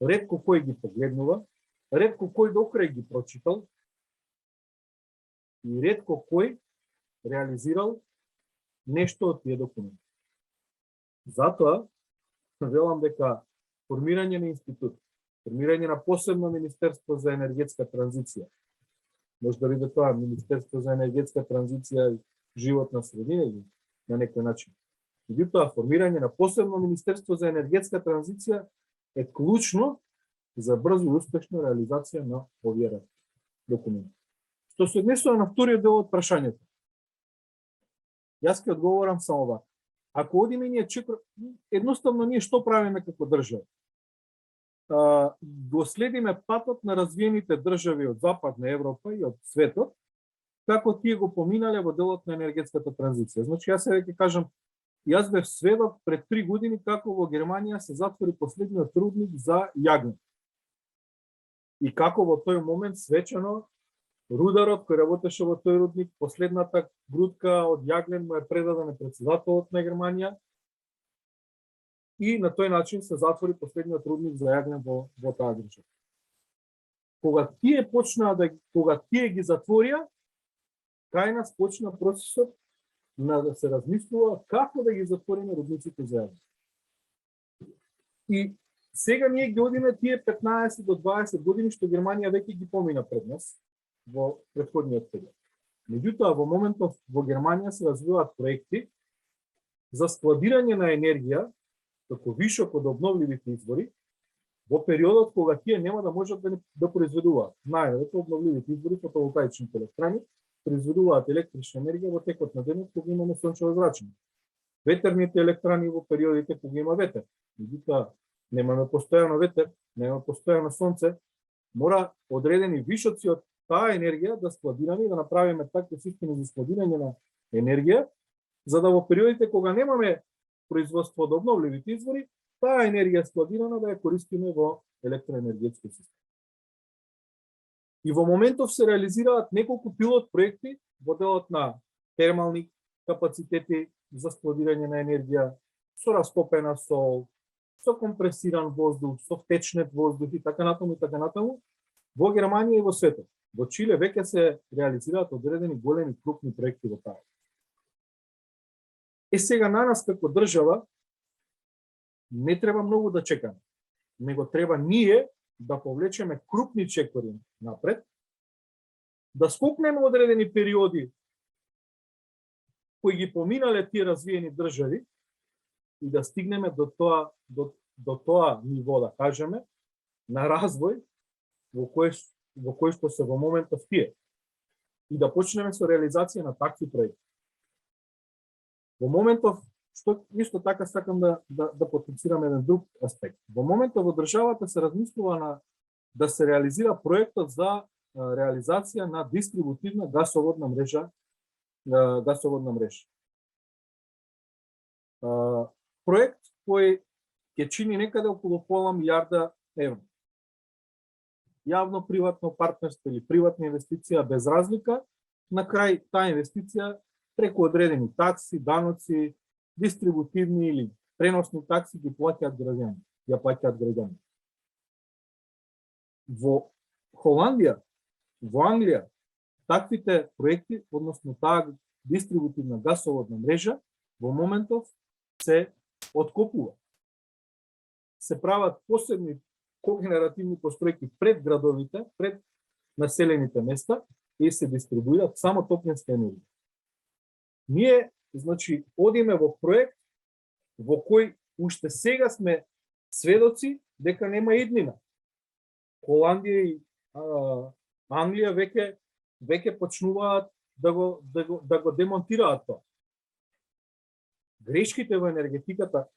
ретко кој ги погледнува, ретко кој до крај ги прочитал и ретко кој реализирал нешто од тие документи. Затоа велам дека формирање на институт, формирање на посебно министерство за енергетска транзиција, може да биде тоа министерство за енергетска транзиција и животна средина или на некој начин. Меѓутоа, формирање на посебно министерство за енергетска транзиција е клучно за брзо и успешна реализација на овие документи. Што се однесува на вториот дел од прашањето. Јас ќе одговорам само ова. Ако одиме ние едноставно ние што правиме како држава? Го следиме патот на развиените држави од Западна Европа и од светот, како тие го поминале во делот на енергетската транзиција. Значи, јас сега ќе кажам, јас бев сведок пред 3 години како во Германија се затвори последниот рудник за јагне. И како во тој момент свечено рударот кој работеше во тој рудник, последната грудка од јаглен му е предадена претседателот на Германија и на тој начин се затвори последниот рудник за јаглен во таа држава. Кога тие ги затворија, кај нас почна процесот на да се размислува како да ги затвориме рудниците за јаглен. И сега ние ги одиме тие 15 до 20 години што Германија веќе ги помина пред нас во претходниот период. Меѓутоа, во моментов во Германија се развиваат проекти за складирање на енергија како вишок од обновливите извори во периодот кога тие нема да можат да произведуваат. Знаете, обновливите извори, фотоволтаичните електрани, произведуваат електрична енергија во текот на денот кога имаме сончево зрачење. Ветерните електрани во периодите кога има ветер. Меѓутоа, немаме постојано ветер, немаме постојано сонце, мора одредени вишоци од таа енергија да складираме и да направиме такви системи за складирање на енергија, за да во периодите кога немаме производство од обновливите извори, таа енергија складирана да ја користиме во електроенергетски систем. И во моментов се реализираат неколку пилот проекти во делот на термални капацитети за складирање на енергија, со растопена сол, со компресиран воздух, со втечнет воздух и така натаму, во Германија и во светот. Во Чиле веќе се реализираат одредени големи крупни проекти во таа. Сега на нас како држава не треба многу да чекаме, него треба ние да повлечеме крупни чекори напред, да скокнеме одредени периоди кои ги поминале тие развиени држави и да стигнеме до тоа ниво, да кажеме, на развој во кој што се во моментов тие и да почнеме со реализација на такви проекти. Во моментов, што исто така сакам да потенцирам еден друг аспект. Во моментов во државата се размислува да се реализира проектот за реализација на дистрибутивна гасоводна мрежа. Проект кој ќе чини некаде околу пола милиарда евра. Јавно-приватно партнерство или приватна инвестиција без разлика, на крај таа инвестиција преку одредени такси, даноци, дистрибутивни или преносни такси ги плаќаат граѓани. Во Холандија, во Англија, таквите проекти, односно таа дистрибутивна гасоводна мрежа, во моментов се откопува. Се прават посебни когенеративни постројки пред градовите, пред населените места и се дистрибуират само топлинска енергија. Ние, значи, одиме во проект во кој уште сега сме сведоци дека нема иднина. Холандија и Англија веќе почнуваат да го демонтираат тоа. Грешките во енергетиката,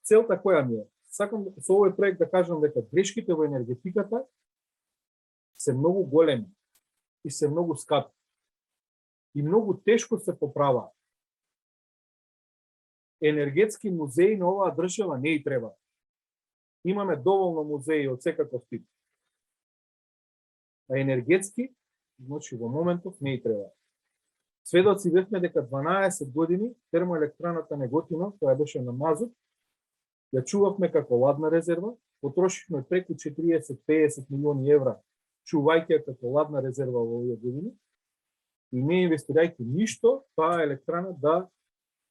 целта која ми е? Сакам со овој проект да кажам дека грешките во енергетиката се многу големи и се многу скапи. И многу тешко се поправаат. Енергетски музеи на оваа држава не и треба. Имаме доволно музеи од секаков тип. А енергетски, значи во моментов не и треба. Сведоци бевме дека 12 години термоелектраната Неготино, која беше на мазут, ја чувавме како ладна резерва, потрошивме преку 40-50 милиони евра, чувајќи како ладна резерва во овие години, и не инвестирајќи ништо, таа електрана да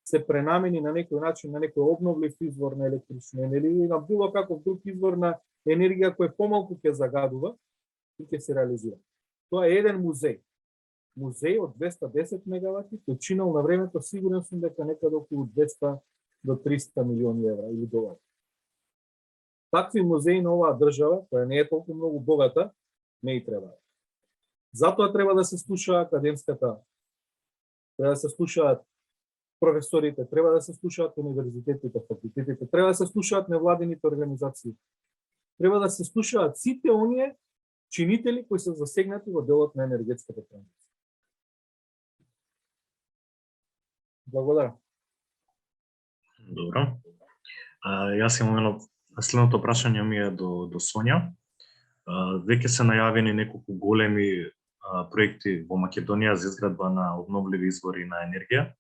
се пренамени на некој начин, на некој обновлив извор на електрична енергија или на било каков друг извор на енергија кој помалку ќе загадува и ќе се реализира. Тоа е еден музеј. Музеј од 210 мегавати, кој чинал на времето, сигурен сум дека некаде околу 200 до 300 милиони евра или долари. такви музеи на оваа држава, која не е толку многу богата, не и треба. Затоа треба да се слуша академската, треба да се слушаат професорите, треба да се слушаат универзитетите, факултетите, треба да се слушаат невладините организации. Треба да се слушаат сите оние чинители кои се засегнати во делот на енергетската транзиција. Благодарам.
Добро. Јас имам едно следното прашање ми е до Сонја. Веќе се најавени неколку големи проекти во Македонија за изградба на обновливи извори на енергија,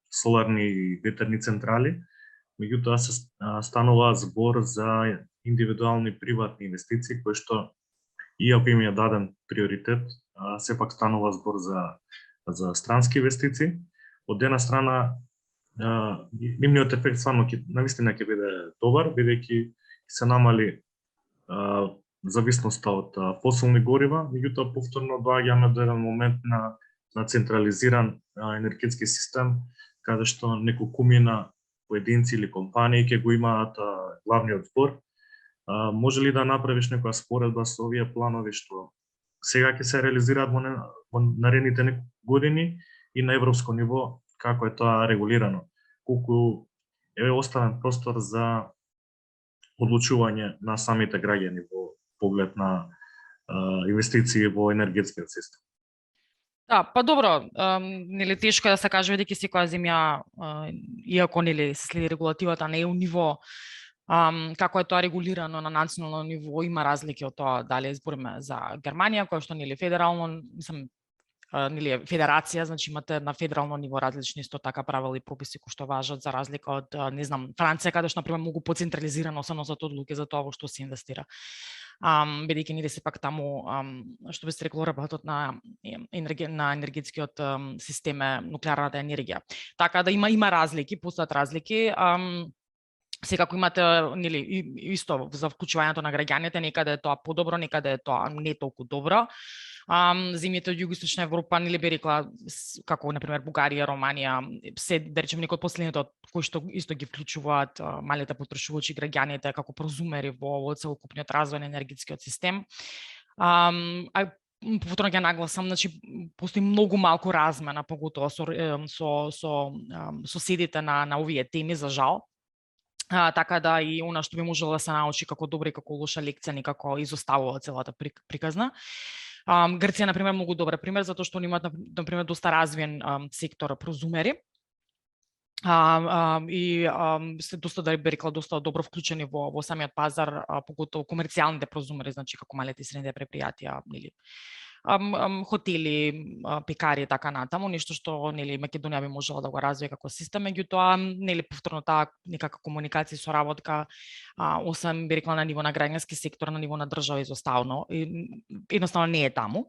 соларни и ветерни централи. Меѓутоа се станува збор за индивидуални приватни инвестиции кои што иако им е даден приоритет, сепак станува збор за странски инвестиции. Од една страна, нивниот ефект навистина ќе биде добар, бидејќи се намали зависноста од фосилни горива, меѓутоа повторно доаѓаме до еден момент на централизиран енергетски систем, каде што неколкумина поединци или компании ќе го имаат главниот збор. Може ли да направиш некоја споредба со овие планови што сега ќе се реализираат во наредните години и на европско ниво, како е тоа регулирано? Колку е оставен простор за одлучување на самите граѓани во поглед на инвестиции во енергетскиот систем?
Да, па добро, нели тешко е да се каже бидејќи секоја земја, иако нели се следи регулативата, не е у ниво како е тоа регулирано на национално ниво, има разлики од тоа дали збориме за Германија, која што нели федерално, мислам, нели федерација, значи имате на федерално ниво различни исто така правила и прописи кои што важат за разлика од не знам Франција, каде што на пример многу поцентрализирано се носат одлуки за тоа во што се инвестира. Бидејќи нели сепак таму што би се рекло работат на енергетскиот систем е нуклеарната енергија. Така да има разлики, постојат разлики. Секако имате нели исто за вклучувањето на граѓаните, некаде е тоа подобро, некаде е тоа не толку добро. Земјите од југоисточна Европа, нели би рекла, како на пример Бугарија, Романија, се да речеме некои од последните кои што исто ги вклучуваат малите потрошувачи граѓаните како прозумери во целокупниот развој на енергетскиот систем. Повторно ќе нагласам, значи постои многу малку размена, поготово со соседите на овие теми, за жал. Така да и она што би можело да се научи како добра и како лоша лекција некако изоставува целата приказна. Грција, например, многу добар пример, затоа што они имаат, например, доста развиен сектор прозумери. И се доста, да би рекла, доста добро вклучени во самиот пазар, поготово комерцијалните прозумери, значи како малите и средните предпријатија, нели, хотели, пекари и така натаму, нешто што нели Македонија би можела да го развие како систем, меѓутоа нели повторно таа некака комуникација и соработка, освен би рекла на ниво на граѓански сектор, на ниво на држава изоставно, едноставно не е таму.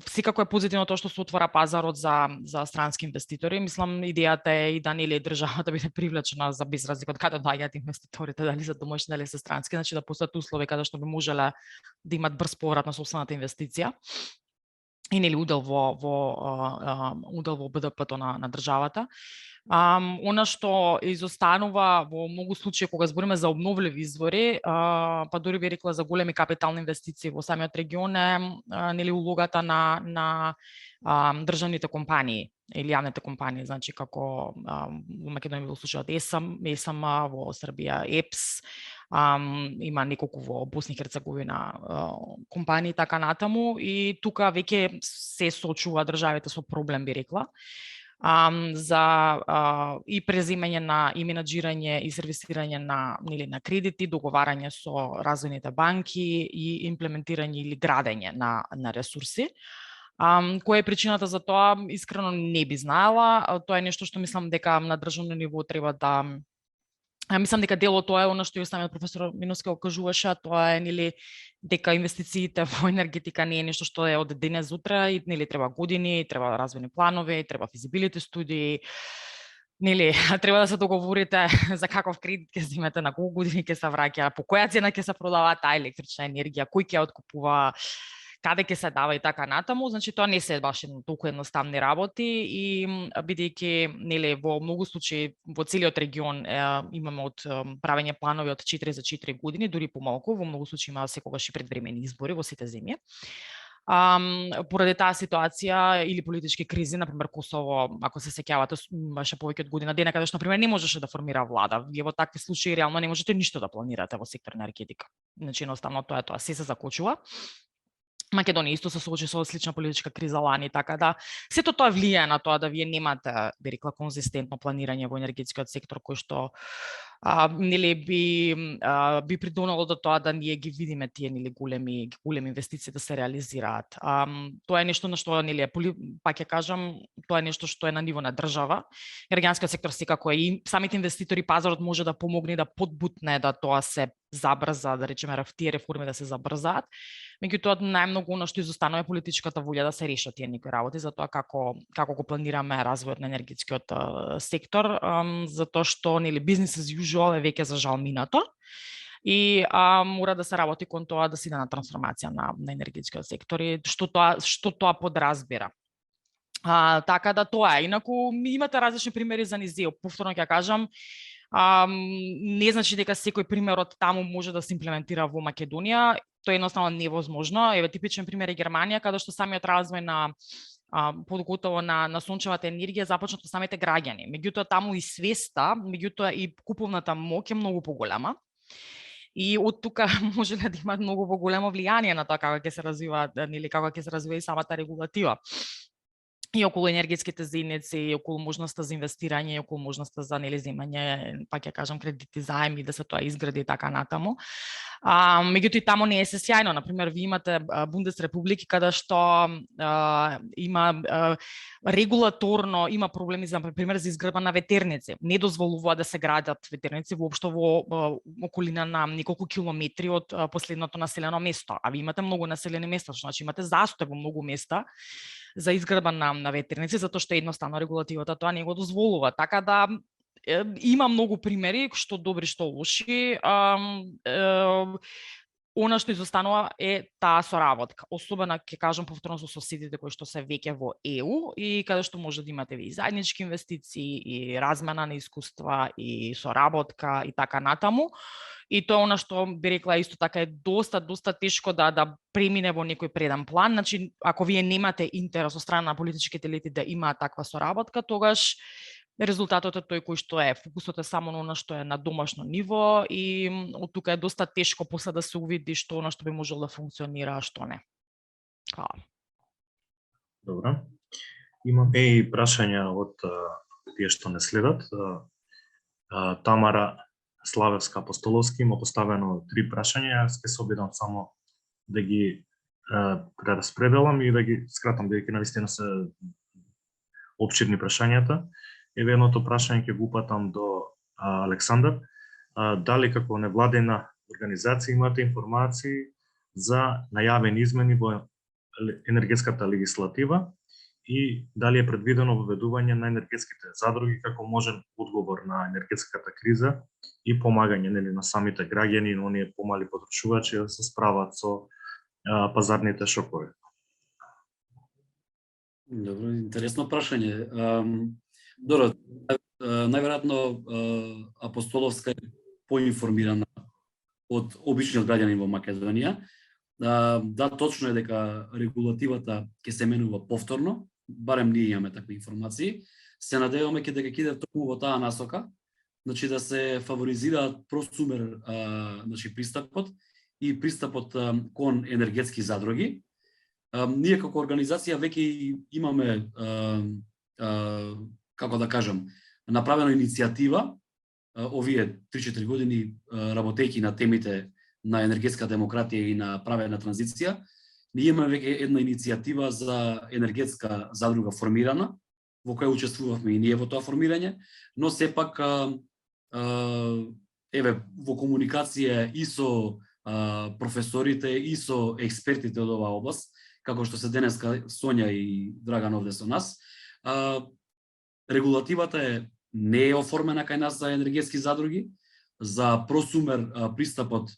Секако е позитивно тоа што се отвора пазарот за странски инвеститори. Мислам, идејата е и да нели државата да биде привлечена за без разлика од каде доаѓаат инвеститорите, дали се домашни, дали се странски, значи да постојат услови каде што би можеле да имат брз поврат на сопствената инвестиција и нели удел во БДП-то на државата. Она што изостанува во многу случаи кога збориме за обновливи извори, па дури би рекла за големи капитални инвестиции во самиот регион е нели улогата на државните компании или јавните компании, значи како во Македонија во случајот ЕСМ, во Србија ЕПС, има неколку во Босна и Херцеговина компании така натаму, и тука веќе се соочува државите со проблем, би рекла, за и преземање на и менаџирање и сервисирање на кредити, договарање со развојните банки и имплементирање или градење на ресурси. Која е причината за тоа, искрено не би знаела. Тоа е нешто што мислам дека на државно ниво треба да мислам дека дел од тоа е она што и самиот професор Миновски го кажуваше, тоа е нели дека инвестициите во енергетика не е нешто што е од денес утре, и нели треба години, треба развојни планови, треба физибилити студии. Нели треба да се договорите за каков кредит ќе земете, на колку години ќе се враќа, по која цена ќе се продава таа електрична енергија, кој ќе ја откупува, каде ќе се дава и така натаму, значи тоа не се баш толку едноставни работи и бидејќи нели во многу случаи во целиот регион имаме од правење планови од 4 за 4 години, дури помалку, во многу случаи има секогаш и предвремени избори во сите земји. Поради таа ситуација или политички кризи, например Косово, ако се сеќавате, имаше повеќе од година дена каде што например не можеше да формира влада. Вие во такви случаи реално не можете ништо да планирате во сектор енергетика. Значи едноставно тоа се закочува. Македонија исто се соочи со слична политичка криза лани, така да сето тоа влијае на тоа да вие немате, би рекла, конзистентно планирање во енергетскиот сектор кој што нели би придонело до тоа да ние ги видиме тие нели големи инвестиции да се реализираат. Тоа е нешто на што нели пак ќе кажам, тоа е нешто што е на ниво на држава. Енергетскиот сектор секако и самите инвеститори, пазарот може да помогне да подбутне да тоа се забрза, да речеме тие реформи да се забрзаат. Меѓутоа најмногу она што изостанува е политичката волја да се решат тие некои работи за тоа како го планираме развојот на енергетскиот сектор, затоа што нели бизнес as usual е веќе за жал минато и мора да се работи кон тоа да се иде на трансформација на енергетскиот сектор и што тоа подразбира. Така да тоа е. Инаку имате различни примери за низ. Повторно ќе кажам, не значи дека секој пример од таму може да се имплементира во Македонија. Тоа е едноставно невозможно. Еве типичен пример е Германија, каде што самиот развој на подготово на сончевата енергија започнат од самите граѓани. Меѓутоа таму и свеста, меѓутоа и куповната моќ е многу поголема. И од тука може да има многу поголемо влијание на тоа како ќе се развива, нели како ќе се развива и самата регулатива. И околу енергетските заедници, и околу можноста за инвестирање, и околу можноста за нели земање, пак ќе кажам, кредити, заеми, да се тоа изгради и така натаму. Меѓутоа и таму не е се сјајно. Например, ви имате Бундесрепублики каде што има регулаторно има проблеми за например за изградба на ветерници. Не дозволува да се градат ветерници воопшто во околина на неколку километри од последното населено место. А ви имате многу населени места, значи имате застој во многу места за изградба на ветерници, затоа што едноставно регулативата тоа не го дозволува. Така да има многу примери, што добри, што лоши. Она што изостанува е таа соработка. Особено ќе кажам повторно со соседите кои што се веќе во ЕУ и каде што може да имате и заеднички инвестиции и размена на искуства и соработка и така натаму. И тоа она што би рекла исто така е доста тешко да премине во некој преден план. Значи, ако вие немате интерес од страна на политичките елити да имаат таква соработка, тогаш резултатот е тој кој што е. Фокусот е само на она што е на домашно ниво и од тука е доста тешко после да се увиди што она што би можело да функционира, а што не. Хвала.
Добро. Имаме и прашања од тие што не следат. Тамара Славевска Апостоловски има поставено 3 прашања. Јас ќе се обидам само да ги прераспределам и да ги скратам, бидејќи навистина се опширни прашањата. Еве едното прашање ќе го упатам до Александар. Дали како невладина организација имате информации за најавени измени во енергетската легислатива и дали е предвидено воведување на енергетските задруги како можен одговор на енергетската криза и помагање нели на самите граѓани и на оние помали потрошувачи да се справат со пазарните шокови.
Добро, интересно прашање. Добро, најверојатно Апостоловска е поинформирана од обичниот граѓанин во Македонија. Да, точно е дека регулативата ќе се менува повторно, барем ние имаме такви информации. Се надеваме дека ќе иде токму во таа насока, значи да се фаворизираат просумер пристапот и пристапот кон енергетски задруги. Ние како организација веќе имаме како да кажам, направена иницијатива овие 3-4 години работејќи на темите на енергетска демократија и на правена транзиција. Ние имаме веќе една иницијатива за енергетска задруга формирана, во која учествувавме и ние во тоа формирање, но сепак еве во комуникација и со професорите и со експертите од оваа област, како што се денеска Сонја и Драган овде со нас, регулативата не е оформена кај нас за енергетски задруги, за просумер пристапот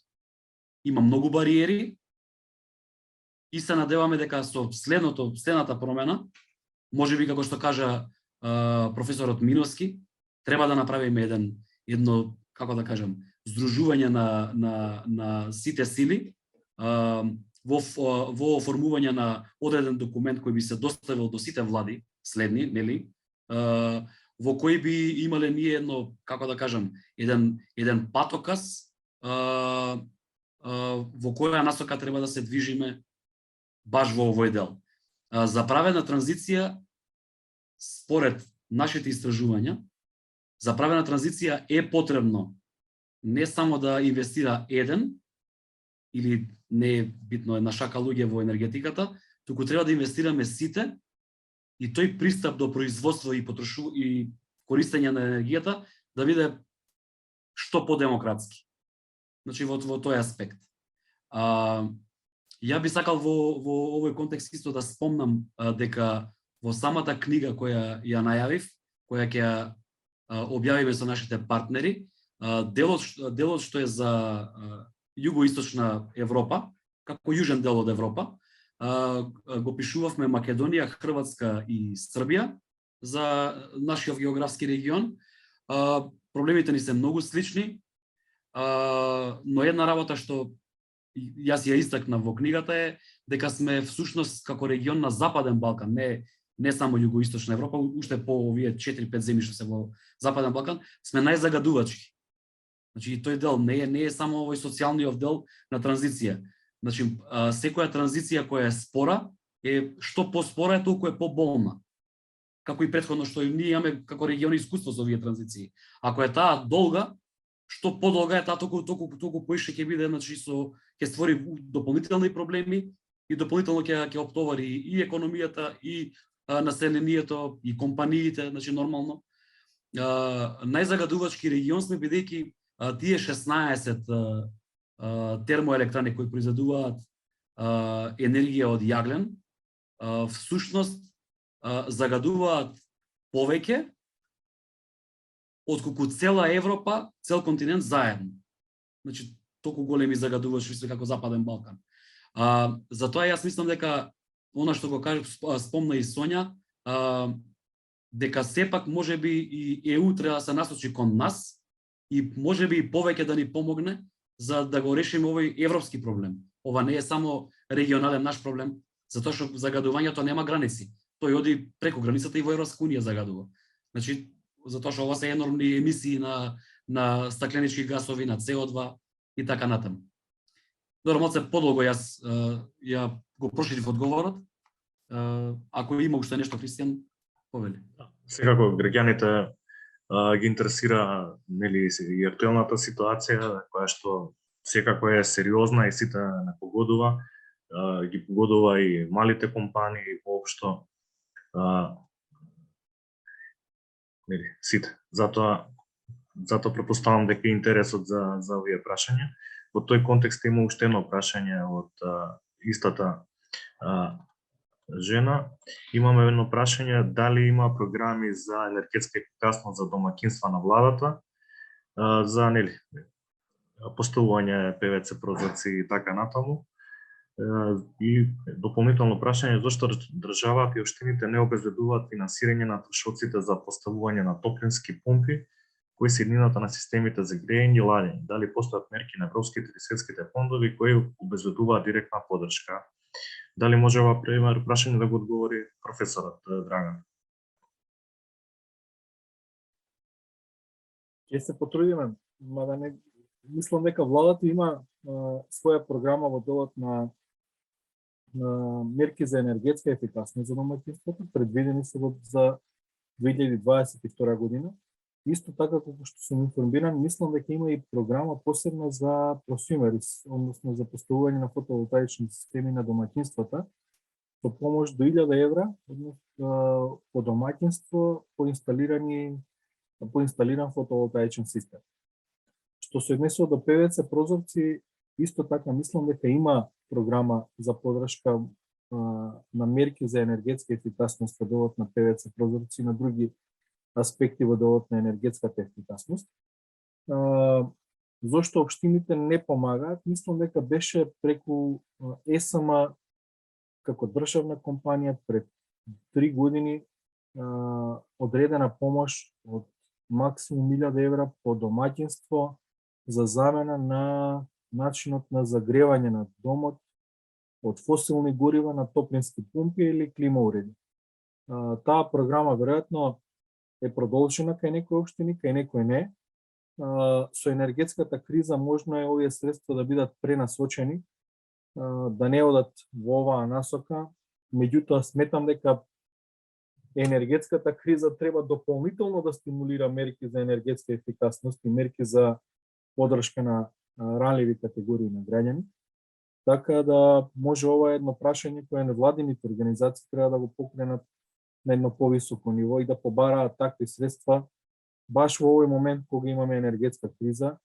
има многу бариери и се надеваме дека со следната промена, можеби како што кажа професорот Миновски, треба да направиме едно, како да кажам, здружување на сите сили во оформување на одреден документ кој би се доставил до сите влади следни, нели? Во кој би имале ние едно, како да кажам, еден патоказ во која насока треба да се движиме баш во овој дел. За правена транзиција, според нашите истражувања, за правена транзиција е потребно не само да инвестира еден, или не е битно една шака луѓе во енергетиката, туку треба да инвестираме сите и тој пристап до производство и користење на енергијата да биде што подемократски. Значи во тој аспект. Ја би сакал во овој контекст исто да спомнам дека во самата книга која ја најавив, која ќе ја објавиме со нашите партнери, делот што е за југоисточна Европа, како јужен дел од Европа, го пишувавме Македонија, Хрватска и Србија за нашиот географски регион. Проблемите ни се многу слични, но една работа што јас ја истакнав во книгата е дека сме всушност како регион на Западен Балкан, не само југоисточна Европа, уште по овие 4-5 земји што се во Западен Балкан, сме најзагадувачки. Значи тој дел не е само овој социјалниот дел на транзиција. Значи секоја транзиција која е спора е што поспора е толку е поболна. Како и претходно што ние имаме како региони искуство со овие транзиции. Ако е таа долга, што подолга е таа толку поише ќе биде, значи ќе створи дополнителни проблеми и дополнително ќе оптовари и економијата и населението и компаниите, значи нормално. Најзагадувачки регион сме бидејќи тие 16 термоелектрани кои произведуваат енергија од јаглен, всушност загадуваат повеќе отколку цела Европа, цел континент заедно. Значи толку големи загадувачи се како Западен Балкан. Затоа јас мислам дека она што го спомна и Сонја, дека сепак можеби и ЕУ треба да се насочи кон нас и можеби и повеќе да ни помогне за да го решиме овој европски проблем. Ова не е само регионален наш проблем, затоа што загадувањето нема граници. Тој оди преку границата и во Европска унија загадува. Значи, затоа што ова се енормни емисии на стакленички гасови, на CO2 и така натаму. Добро, малце подолго јас ја го проширив одговорот. Ако има уште нешто, Христијан, повели.
Секако граѓаните ги интересира, нели, и актуелната ситуација која што секако е сериозна и сите не погодува, ги погодува и малите компании воопшто, нели, сите. Затоа претпоставам дека интересот за овие прашања. Во тој контекст има уште едно прашање од истата жена. Имаме едно прашање дали има програми за енергетска ефикасност за домаќинства на владата, за, нели, поставување ПВЦ прозорци и така натаму. И дополнително прашање зошто државата и општините не обезбедуваат финансирање на трошоците за поставување на топлински помпи кои се еднината на системите за грејење и ладење. Дали постојат мерки на европските или светските фондови кои обезбедуваат директна поддршка? Дали може ова прашање да го одговори професорот Драган?
Ќе се потрудиме, мада не мислам дека владата има своја програма во делот на мерки за енергетска ефикасност за домаќинството, предвидени се за 2022 година. Исто така, како што сум информиран, мислам дека има и програма посебна за просумерис, односно за поставување на фотоволтаични системи на домаќинствата, со помош до 1000 евра, односно по домаќинство по инсталиран фотоволтаичен систем. Што се однесува до ПВЦ прозорци, исто така мислам дека има програма за поддршка на мерки за енергетска ефикасност во делот на ПВЦ прозорци и на други аспекти во делот на енергетската ефикасност. Зошто општините не помагаат? Мислам дека беше преку ЕСМ како државна компанија пред 3 години одредена помош од максимум 1000 евра по домаќинство за замена на начинот на загревање на домот од фосилни горива на топлински пумпи или клима уреди. Таа програма веројатно е продолжена кај некои општини, кај некои не. Со енергетската криза можно е овие средства да бидат пренасочени, да не одат во оваа насока. Меѓутоа сметам дека енергетската криза треба дополнително да стимулира мерки за енергетска ефикасност и мерки за поддршка на ранливи категории на граѓани. Така да може ова е едно прашање кое невладините организации треба да го покренат на едно повисоко ниво и да побараат такви средства баш во овој момент кога имаме енергетска криза,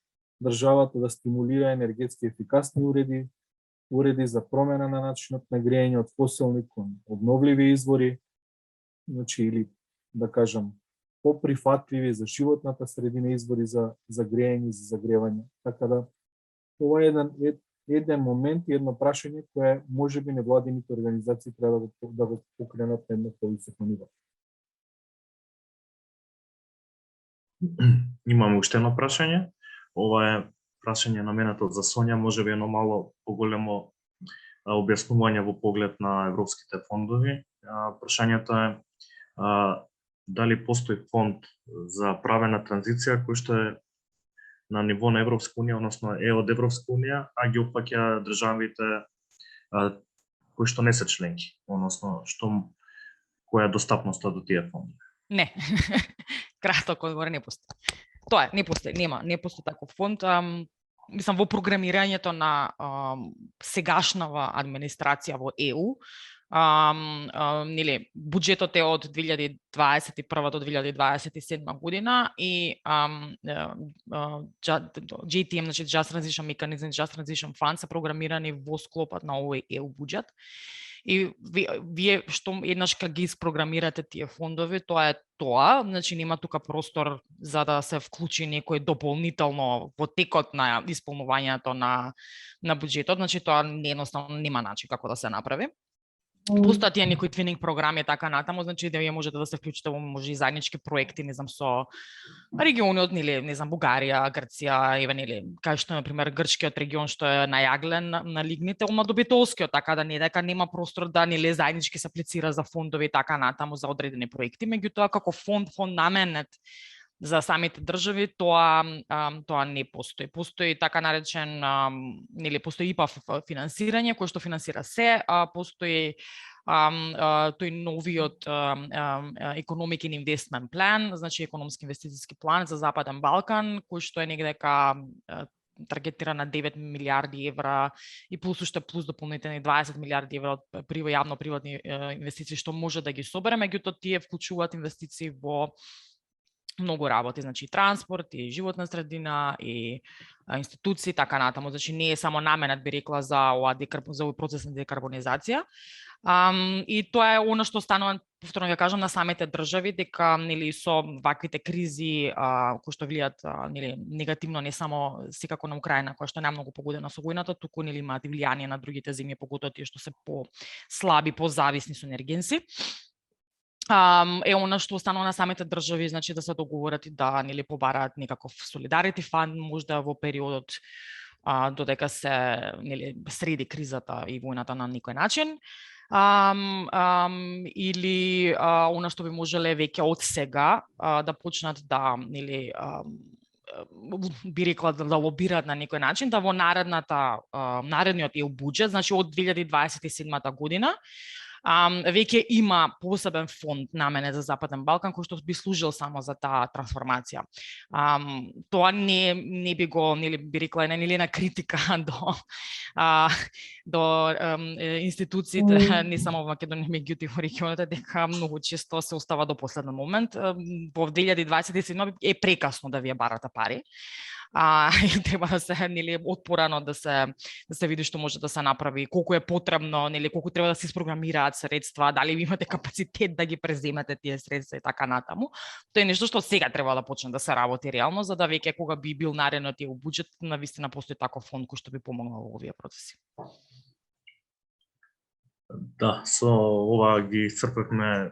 државата да стимулира енергетски ефикасни уреди за промена на начинот на грејење од фосилни кон обновливи извори, значи или да кажам поприфатливи за животната средина извори за грејење и за загревање. Така да ова е еден момент и едно прашање кое можеби невладините организации треба да го покренат на едно повисоко ниво.
Имаме уште едно прашање. Ова е прашање наменато за Сонја, можеби едно мало поголемо објаснување во поглед на европските фондови. Прашањето е дали постои фонд за правена транзиција кој што е на ниво на Европска унија, односно е од Европска унија, а ги опфаќа државите кои што не се членки, односно која е достапноста до тие фондови.
Не. Краток одговор, не постои. Тоа е, не постои, не постои таков фонд. Мислам, во програмирањето на сегашнава администрација во ЕУ, нели, буџетот е од 2021 до 2027 година и JTM, значи Just Transition Mechanism, Just Transition Fund се програмирани во склопот на овој ЕУ буџет. И вие што еднаш кога ги испрограмирате тие фондови, тоа е тоа, значи нема тука простор за да се вклучи некој дополнително во текот на исполнувањето на буџетот, значи тоа едноставно нема начин како да се направи. Постојат тие некои твининг програми така натаму, значи да вие можете да се вклучите во може и заеднички проекти, не знам, со региони од нели, не знам, Бугарија, Грција, еве нели, кај што на пример грчкиот регион што е најаглен на лигните, одма до битолскиот, така да не дека нема простор да нели заеднички се аплицира за фондови така натаму за одредени проекти, меѓутоа како фонд наменет за самите држави, тоа не постои. Постои така наречен, нели, постои ИПА финансирање, кој што финансира се, постои тој новиот Economic and Investment Plan, значи економски инвестициски план за Западен Балкан, кој што е негде дека таргетира на 9 милиарди евра и плюс дополнителни 20 милиарди евра од јавно-приватни инвестиции што може да ги собере, меѓутоа тие вклучуваат инвестиции во многу работи, значи и транспорт, и животна средина, и институции, така натаму. Значи не е само наменет, би рекла, за овој процес на декарбонизација. И тоа е она што станува, повторно ќе кажам, на самите држави, дека нели со ваквите кризи кои што влијат нели негативно не само секако на Украина, која што е најмногу погодена со војната, туку нели имаат и влијание на другите земји, поготоа тие што се по-слаби, по-зависни со енергенси. Е она што останува на самите држави, значи да се договорат и да нели побараат некаков солидарити фанд можда во периодот додека се нели среди кризата и војната на некој начин. Или она што би можеле веќе од сега да почнат да нели би рекла да лобираат на некој начин, да во наредниот ЕУ буџет, значи од 2027 година, веќе има посебен фонд наменет за Западен Балкан кој што би служил само за таа трансформација. Тоа не би го, нели би рекла, нели на критика до институциите не само во Македонија, меѓутоа во регионот, дека многу често се остава до последен момент. Во 2027 е прекасно да вие барате пари. Треба да се нели отпорано да се види што може да се направи, колку е потребно, нели колку треба да се испрограмираат средства, дали ви имате капацитет да ги преземете тие средства и така натаму. Тоа е нешто што сега треба да почне да се работи реално, за да веќе кога би бил наредниот ЕУ буџет, навистина постои таков фонд кој што би помогнал во овие процеси.
Да, со ова ги исцрпевме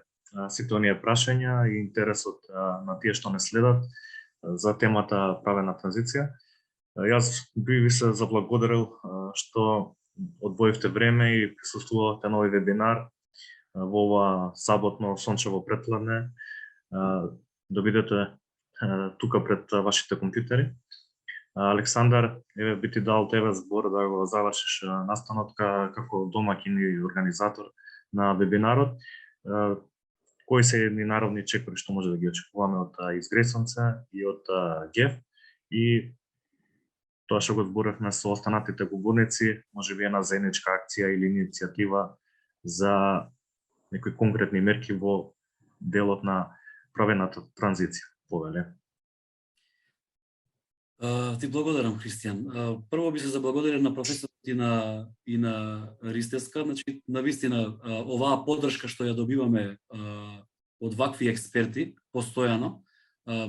сите оние прашања и интересот на тие што не следат за темата правена транзиција. Јас би ви се заблагодарил што одвоивте време и присуствувавте на овој вебинар во ова саботно сончево претпладне, да бидете тука пред вашите компјутери. Александар, еве би ти дал тебе збор да го завршиш настанот како домаќин и организатор на вебинарот. Кои се едни наравни чекори што може да ги очекуваме од Изгресонце и од ГЕФ и тоа што го зборевме со останатите говорници, може би една заедничка акција или иницијатива за некои конкретни мерки во делот на правената транзиција. Повеле.
Ти благодарам, Христијан. Прво би се заблагодарил на професорот и на Ристеска, значи навистина оваа поддршка што ја добиваме од вакви експерти постојано.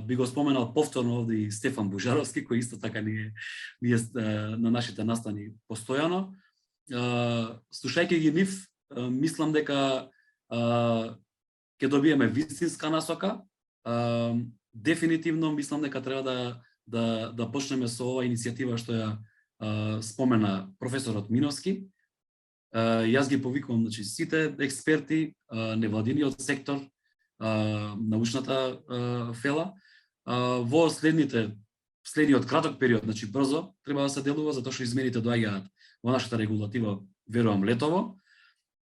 Би го споменал повторно овде и Стефан Бужаровски, кој исто така ни е на нашите настани постојано. Слушајќи ги нив, мислам дека ќе добиеме вистинска насока. Дефинитивно мислам дека треба да почнеме со оваа иницијатива што ја спомена професорот Миновски. Јас ги повикувам, значи, сите експерти, невладиниот сектор, научната фела, во следниот краток период, значи брзо треба да се делува, затоа што измените доаѓаат во нашата регулатива, верувам, летово.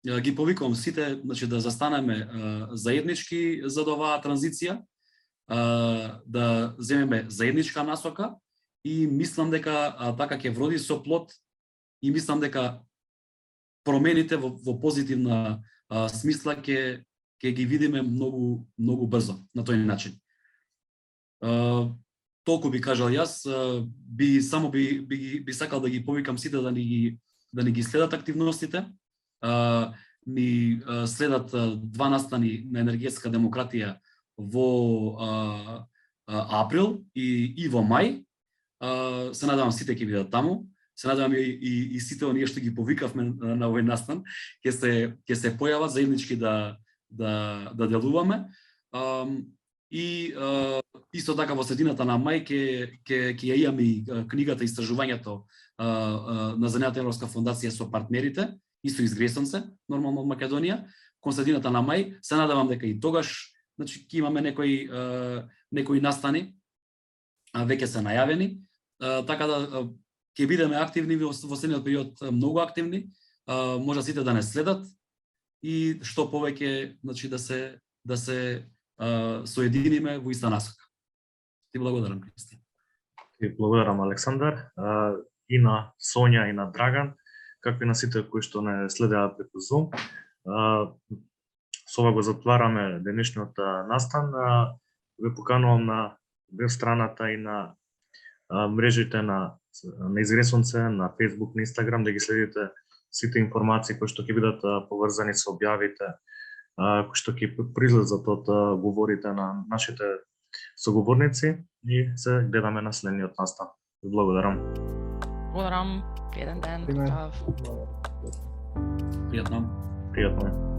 Ги повикувам сите, значи, да застанеме заеднички за оваа транзиција, да земеме заедничка насока и мислам дека така ќе вроди со плод и мислам дека промените во позитивна смисла ќе ги видиме многу брзо на тој начин. Толку би кажал јас, би сакал да ги повикам сите да ни ги следат активностите. Ни следат два настани на енергетска демократија во април и во мај. Се надевам сите ќе бидат таму. Се надевам и сите оние што ги повикавме на овој настан ќе се појават заеднички да делуваме. И исто така во средината на мај ќе ја имаме и книгата истражувањето на Заединената Европска фондација со партнерите и со Изгресонце, нормално од Македонија. Кон средината на мај се надевам дека и тогаш, значи, ќе имаме некои настани веќе се најавени, така да ќе бидеме активни во следниот период, многу активни. Може сите да не следат и што повеќе, значи, да се соединиме во иста насока. Ти благодарам, Христијан.
Ти благодарам, Александар, и на Сонја и на Драган, както и на сите кои што не следеа преку Zoom. Со ова го затвараме денешниот настан. Ве поканувам на веб страната и на мрежите на Изгресонце, на Facebook, на Instagram, да ги следите сите информации кои што ќе бидат поврзани со објавите, кои што ќе произлезат од говорите на нашите соговорници и се гледаме на следниот настан. Благодарам.
Благодарам. Пријатен ден.
Пријатно.
Пријатно.
Пријатно.